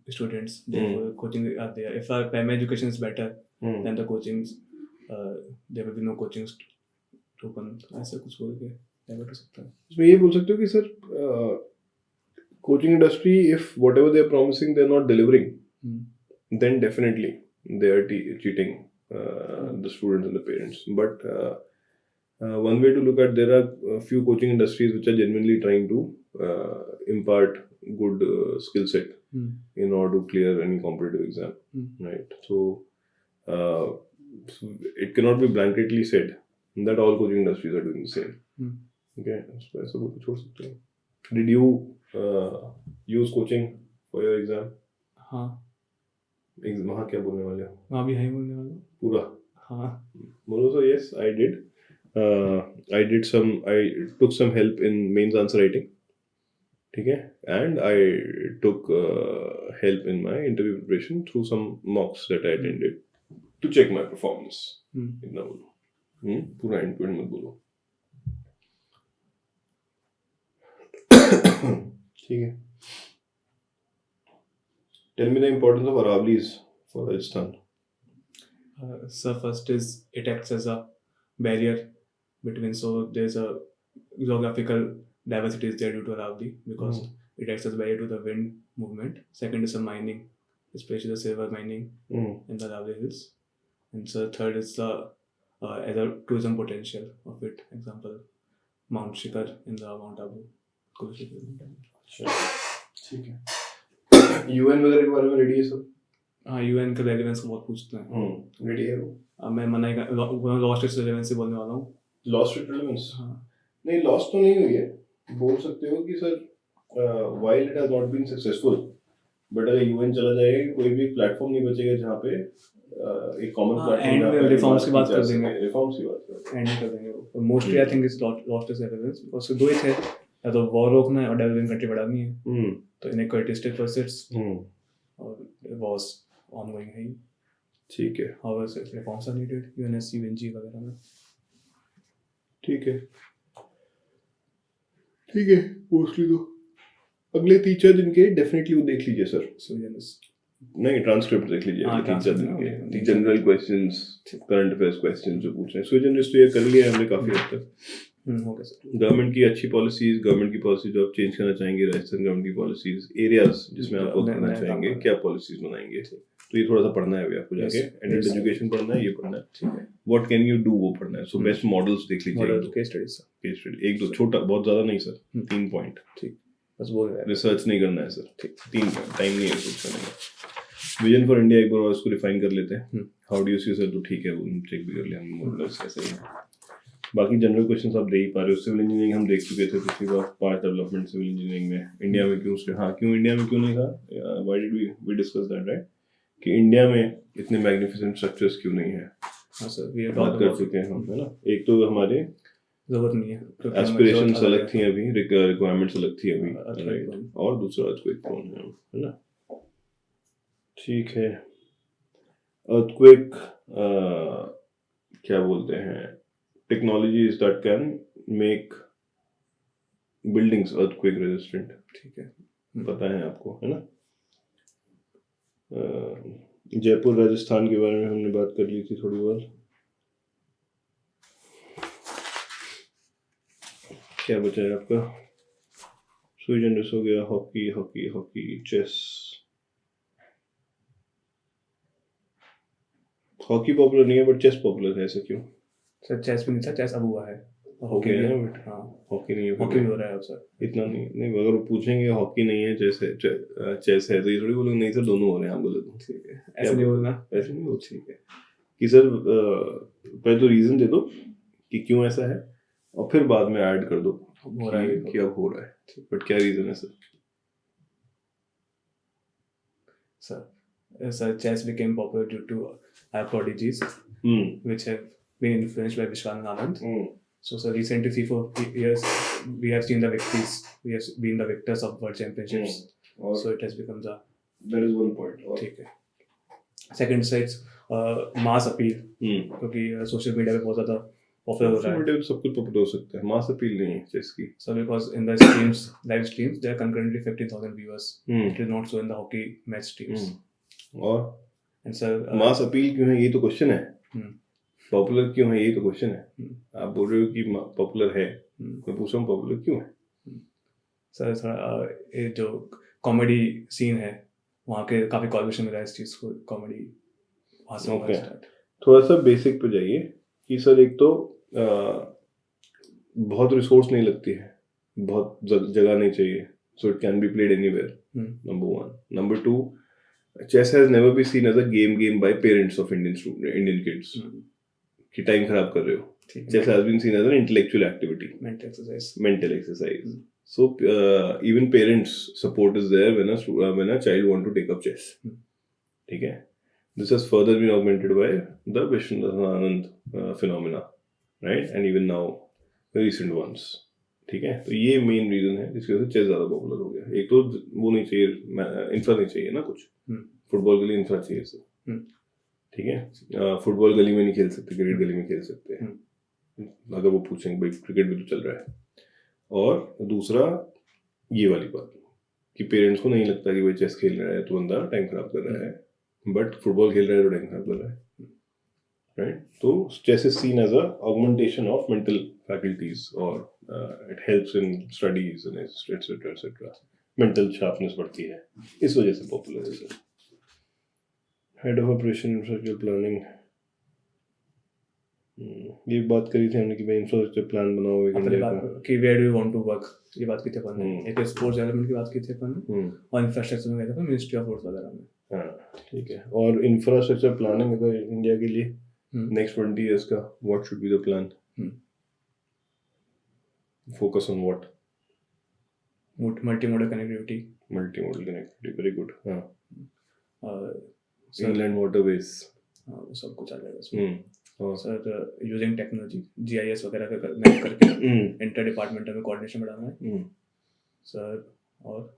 students. Therefore, coaching are there. If our primary education is better, then the coachings, there will be no coachings to open. ऐसा कुछ बोल के divert हो सकता है. इसमें ये बोल सकते हो कि sir coaching industry, if whatever they are promising they are not delivering, then definitely they are cheating the students and the parents. But one way to look at, there are a few coaching industries which are genuinely trying to impart good skill set in order to clear any competitive exam, right? So it cannot be blanketly said that all coaching industries are doing the same. Okay, so ऐसा बोल के छोड़ सकते हैं. Did you use coaching for your exam? हाँ. वहाँ क्या बोलने वाले हो? वहाँ भी है बोलने वाला. पूरा? हाँ. बोलो तो yes, I did. I took some help in mains answer writing. ठीक है? And I took help in my interview preparation through some mocks that I attended to check my performance. इतना बोलो. पूरा end to end मत बोलो. ठीक है. Tell me the importance of Aravali's for Rajasthan. So first is it acts as a barrier between, so there's a geographical diversity is there due to Aravali, because it acts as a barrier to the wind movement. Second is the mining, especially the silver mining in the Aravali hills. And so third is the as a tourism potential of it. Example, Mount Shikar in the Mount Abu. ठीक है. UN वगैरह के बारे में ready है सब? हाँ, UN का रेलेवेंस बहुत पूछते हैं. रेडी है वो. अब मैं मना लॉस्ट इट्स रेलेवेंस से बोलने वाला हूँ. Lost its relevance? हाँ. नहीं लॉस्ट तो नहीं हुई है. बोल सकते हो कि sir while it has not been successful, but अगर यूएन चला जाएगा कोई भी प्लेटफॉर्म नहीं बचेगा जहाँ पे एक कॉमन प्लेटफॉर्म एंड रिफॉर्म्स की बात कर देंगे. रिफॉर्म्स की बात एंड कर देंगे. Mostly I think is lost its relevance because दो ही थे, या तो वॉर रोकना है और डेवलपिंग कंट्री बढ़ानी है. तो इनइक्वालिटी स्टिल परसिस्ट्स और वॉर्स ऑनगोइंग है. ठीक है. However reforms are needed UNSC UNG वगैरह में. ठीक है. ठीक है. मोस्टली तो अगले 3-4 दिन के डेफिनेटली वो देख लीजिए सर. नहीं ट्रांसक्रिप्ट देख लीजिए अगले 3-4 दिन के. General questions, current affairs questions जो पूछ रहे हैं. स्विजन तो ये कर लिया है हमने काफी हद तक. गवर्नमेंट की अच्छी पॉलिसीज, गवर्नमेंट की पॉलिसी जो आप चेंज करना चाहेंगे, राजस्थान गवर्नमेंट की पॉलिसीज, एरियाज जिसमें आप वर्क करना चाहेंगे, क्या पॉलिसीज बनाएंगे. तो ये थोड़ा सा पढ़ना है अभी आपको जाके. एडल्ट एजुकेशन पढ़ना है, ये पढ़ना है. ठीक है. व्हाट कैन यू डू वो पढ़ना है. सो बेस्ट मॉडल्स देख लीजिए. केस स्टडी एक दो छोटा, बहुत ज्यादा नहीं सर. 3 पॉइंट. ठीक. बस बोल रहे हैं. रिसर्च नहीं करना है सर. ठीक. 3 टाइम नहीं है रिसर्च करने का. विजन फॉर इंडिया एक बार और उसको रिफाइन कर लेते हैं. How do you see sir? तो ठीक है, वो चेक भी कर लिया हम. मॉडल्स कैसे हैं. बाकी जनरल क्वेश्चंस आप दे ही पा रहे हो. सिविल इंजीनियरिंग हम देख चुके थे पिछली बार. 5 डेवलपमेंट सिविल इंजीनियरिंग में इंडिया में क्यों इंडिया में क्यों नहीं था. Why did we discuss that, right? कि इंडिया में इतने मैग्निफिसेंट स्ट्रक्चर्स क्यों नहीं है. हाँ सर, वी बात कर चुके हैं हम, है ना. एक तो हमारे जरूरत नहीं है, क्योंकि हमें एस्पिरेशंस जरूरत अलग थी अभी, रिक्वायरमेंट्स अलग थी अभी, Earthquake राइट, prone। और दूसरा अर्थक्वेक प्रोन है ना, ठीक है। अर्थक्वेक क्या बोलते हैं, technologies that can make buildings earthquake resistant, ठीक है। पता है आपको, है ना। जयपुर राजस्थान के बारे में हमने बात कर ली थी थोड़ी बहुत। क्या बचा है आपका, सुई जनरस हो गया, hockey hockey hockey, chess. Hockey popular नहीं है बट चेस पॉपुलर है, ऐसा क्यों? सर चेस भी नहीं था, चेस अब हुआ है, हॉकी है ना बट हाँ हॉकी नहीं है, हॉकी भी हो रहा है अब सर। इतना नहीं, नहीं अगर वो पूछेंगे हॉकी नहीं है चेस है, चेस है, तो ये थोड़ी बोलोगे नहीं सर दोनों हो रहे हैं, आप बोले तो ठीक है, ऐसे नहीं बोलना, ऐसे नहीं बोलते, ठीक है कि सर पहले तो रीजन दे दो कि क्यों ऐसा है, और फिर बाद में ऐड कर दो हो रहा है कि अब हो रहा है, बट क्या रीजन है sir? Sir chess became popular due to our prodigies which have been influenced by Vishwan Anand. So sir, recently 3-4 years we have seen the victories, we have been the victors of world championships, so it has become the, that is one point, ठीक है। Second sides mass appeal, क्योंकि social media पे बहुत ज़्यादा popular हो रहा है, media सब कुछ पॉपुलर हो सकता है, मास अपील नहीं है चेस की। So because in the streams, live streams, there are concurrently 15,000 viewers. It is not so in the hockey match streams. और And sir, मास अपील क्यों है, यही तो क्वेश्चन है। पॉपुलर क्यों है, यही तो क्वेश्चन है। आप बोल रहे हो कि पॉपुलर है, मैं पूछ रहा हूँ पॉपुलर क्यों है। सर थोड़ा ये जो कॉमेडी सीन है वहाँ के काफ़ी कॉन्वर्सेशन मिला है इस चीज़ को, कॉमेडी वहाँ से ओके, थोड़ा सा बेसिक पे जाइए कि सर एक तो बहुत रिसोर्स नहीं लगती है, बहुत जगह नहीं चाहिए, so it can be played anywhere, number 1। Number 2, chess has never been seen as a game by parents of Indian kids कि टाइम खराब कर रहे हो। Chess has been seen as an intellectual activity, mental exercise. So even parents support is there when a child want to take up chess, ठीक है। This has further been augmented by the Vishwanathan phenomena, right, and even now the recent ones, ठीक है। तो ये main reason है जिसकी वजह से चेस ज़्यादा पॉपुलर हो गया। एक तो वो नहीं चाहिए, इंफ्रा नहीं चाहिए ना कुछ, फुटबॉल के लिए इंफ्रा चाहिए सर, ठीक है। फुटबॉल गली में नहीं खेल सकते, क्रिकेट गली में खेल सकते हैं, अगर वो पूछेंगे भाई क्रिकेट भी तो चल रहा है। और दूसरा ये वाली बात कि पेरेंट्स को नहीं लगता कि भाई चेस खेल रहा है तो बंदा टाइम खराब कर रहा है, बट फुटबॉल खेल रहा है तो टाइम खराब कर रहा है, राइट। तो chess is seen as a augmentation of mental faculties, और it helps in studies and etcetera etcetera, mental sharpness बढ़ती है, इस वजह से पॉपुलर है sir. Head of operation infrastructure planning, ये बात करी थी हमने कि भाई इंफ्रास्ट्रक्चर प्लान बनाओ एक इंडिया का, कि where do you want to work, ये बात की थी अपन ने, एक स्पोर्ट्स डेवलपमेंट की बात की थी अपन ने, और इंफ्रास्ट्रक्चर में गया था मिनिस्ट्री ऑफ स्पोर्ट्स वगैरह में। हाँ ठीक है। और इंफ्रास्ट्रक्चर प्लानिंग अगर इंडिया के लिए नेक्स्ट 20 years का, what should be the plan, focus on what? Multimodal connectivity, very good. हाँ, इनलैंड वाटरवेज, वो सब कुछ आ जाएगा उसमें। सर यूजिंग टेक्नोलॉजी, GIS वगैरह का मैप करके इंटर डिपार्टमेंटल में कोऑर्डिनेशन बढ़ाना है सर, और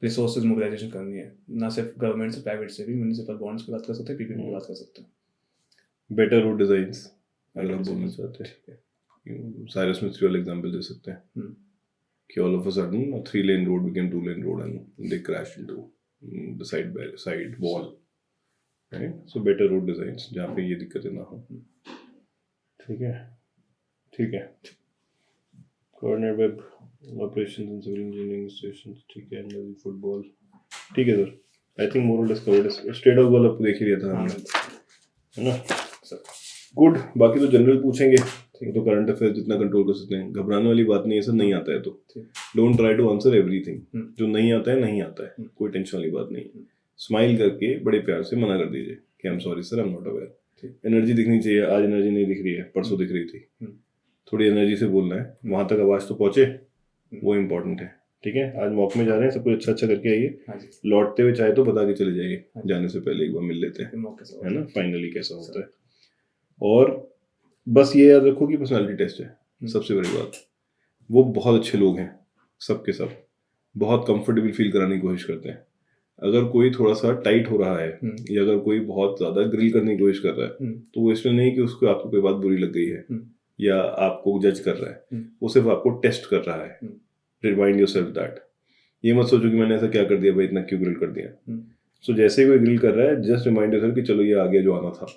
रिसोर्सेज मोबिलाइजेशन करनी है, ना सिर्फ गवर्नमेंट से, प्राइवेट से भी, म्युनिसिपल बॉन्ड्स की बात कर सकते हैं, PPP की बात कर सकते हैं। बेटर रोड डिजाइंस अगर आप बोलना चाहते हैं, साइरस मिस्त्री वाला एग्जांपल दे सकते हैं कि all of a sudden a 3-lane road became 2-lane road and they crashed into the side wall, right? So better road designs जहाँ पे ये दिक्कतें ना हो, ठीक है, ठीक है। Coordinate web operations in civil engineering stations, ठीक है। फुटबॉल, ठीक है सर, आई थिंक मोर और less covered. State of ball आपको देख ही लिया था हमने, है ना सर, गुड। बाकी तो जनरल पूछेंगे तो करंट अफेयर्स जितना कंट्रोल कर सकते हैं, घबराने वाली बात नहीं है सर, नहीं आता है तो don't try to answer everything, जो नहीं आता है नहीं आता है, कोई टेंशन वाली बात नहीं। स्माइल करके बड़े प्यार से मना कर दीजिए कि I am sorry sir, I am not aware. Energy दिखनी चाहिए, आज एनर्जी नहीं दिख रही है, परसों दिख रही थी, थोड़ी एनर्जी से बोलना है, वहां तक आवाज तो पहुंचे, वो इम्पोर्टेंट है, ठीक है। आज मॉक में जा रहे हैं, सब कुछ अच्छा अच्छा करके आइए, लौटते हुए चाहे तो बता के चले जाइए, जाने से पहले एक बार मिल लेते हैं, है ना, फाइनली कैसा होता है। और बस ये याद रखो कि पर्सनालिटी टेस्ट है सबसे बड़ी बात। वो बहुत अच्छे लोग हैं सबके सब, बहुत कंफर्टेबल फील कराने की कोशिश करते हैं। अगर कोई थोड़ा सा टाइट हो रहा है या अगर कोई बहुत ज़्यादा ग्रिल करने की कोशिश कर रहा है तो वो इसलिए नहीं कि उसको आपको कोई बात बुरी लग गई है या आपको जज कर रहा है, वो सिर्फ आपको टेस्ट कर रहा है। Remind yourself that. ये मत सोचो कि मैंने ऐसा क्या कर दिया भाई, इतना क्यों ग्रिल कर दिया। सो जैसे ही कोई ग्रिल कर रहा है जस्ट रिमाइंड योरसेल्फ कि चलो ये आ गया जो आना था,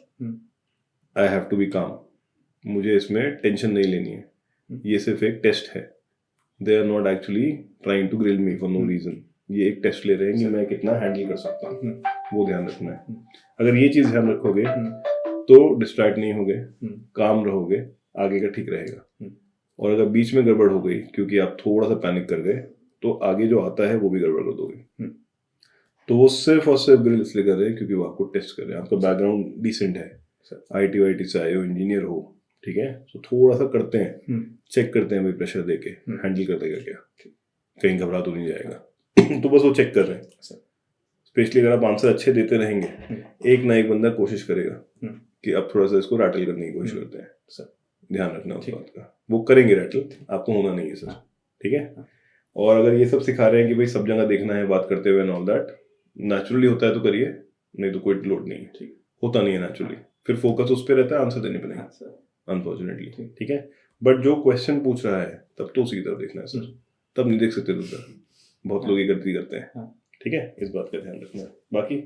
आई हैव टू बी काम, मुझे इसमें टेंशन नहीं लेनी है, ये सिर्फ एक टेस्ट है। They are not actually trying to grill me for no reason, ये एक टेस्ट ले रहे हैं कि मैं कितना हैंडल कर सकता हूँ, वो ध्यान रखना है। अगर ये चीज़ ध्यान रखोगे तो डिस्ट्रैक्ट नहीं होगे, काम रहोगे, आगे का ठीक रहेगा। और अगर बीच में गड़बड़ हो गई क्योंकि आप थोड़ा सा पैनिक कर गए तो आगे जो आता है वो भी गड़बड़ कर दोगे। तो वो सिर्फ और सिर्फ ग्रिल इसलिए कर रहे हैं क्योंकि वो आपको टेस्ट कर रहे हैं। आपका बैकग्राउंड डिसेंट है, IT वाईटी से आए हो, इंजीनियर हो, ठीक है, तो थोड़ा सा करते हैं, चेक करते हैं भाई प्रेशर देके हैंडल कर देगा क्या, कहीं घबरा तो नहीं जाएगा। तो बस वो चेक कर रहे हैं। स्पेशली अगर आप आंसर अच्छे देते रहेंगे, एक ना एक बंदा कोशिश करेगा कि अब थोड़ा सा इसको रैटल करने की कोशिश करते हैं। ध्यान रखना उस बात का, वो करेंगे रैटल, आपको होना नहीं है सर, ठीक है। और अगर ये सब सिखा रहे हैं कि भाई सब जगह देखना है बात करते हुए एंड ऑल दैट, नेचुरली होता है तो करिए, नहीं तो कोई लोड नहीं है, होता नहीं है नेचुरली, फिर फोकस उस पर रहता है, आंसर देने पर नहीं, अनफॉर्चुनेटली, ठीक है। बट जो क्वेश्चन पूछ रहा है तब तो उसी की तरफ देखना है सर, तब नहीं देख सकते दूसरा। बहुत लोग ये गलती करते हैं, ठीक है, इस बात का ध्यान रखना है। बाकी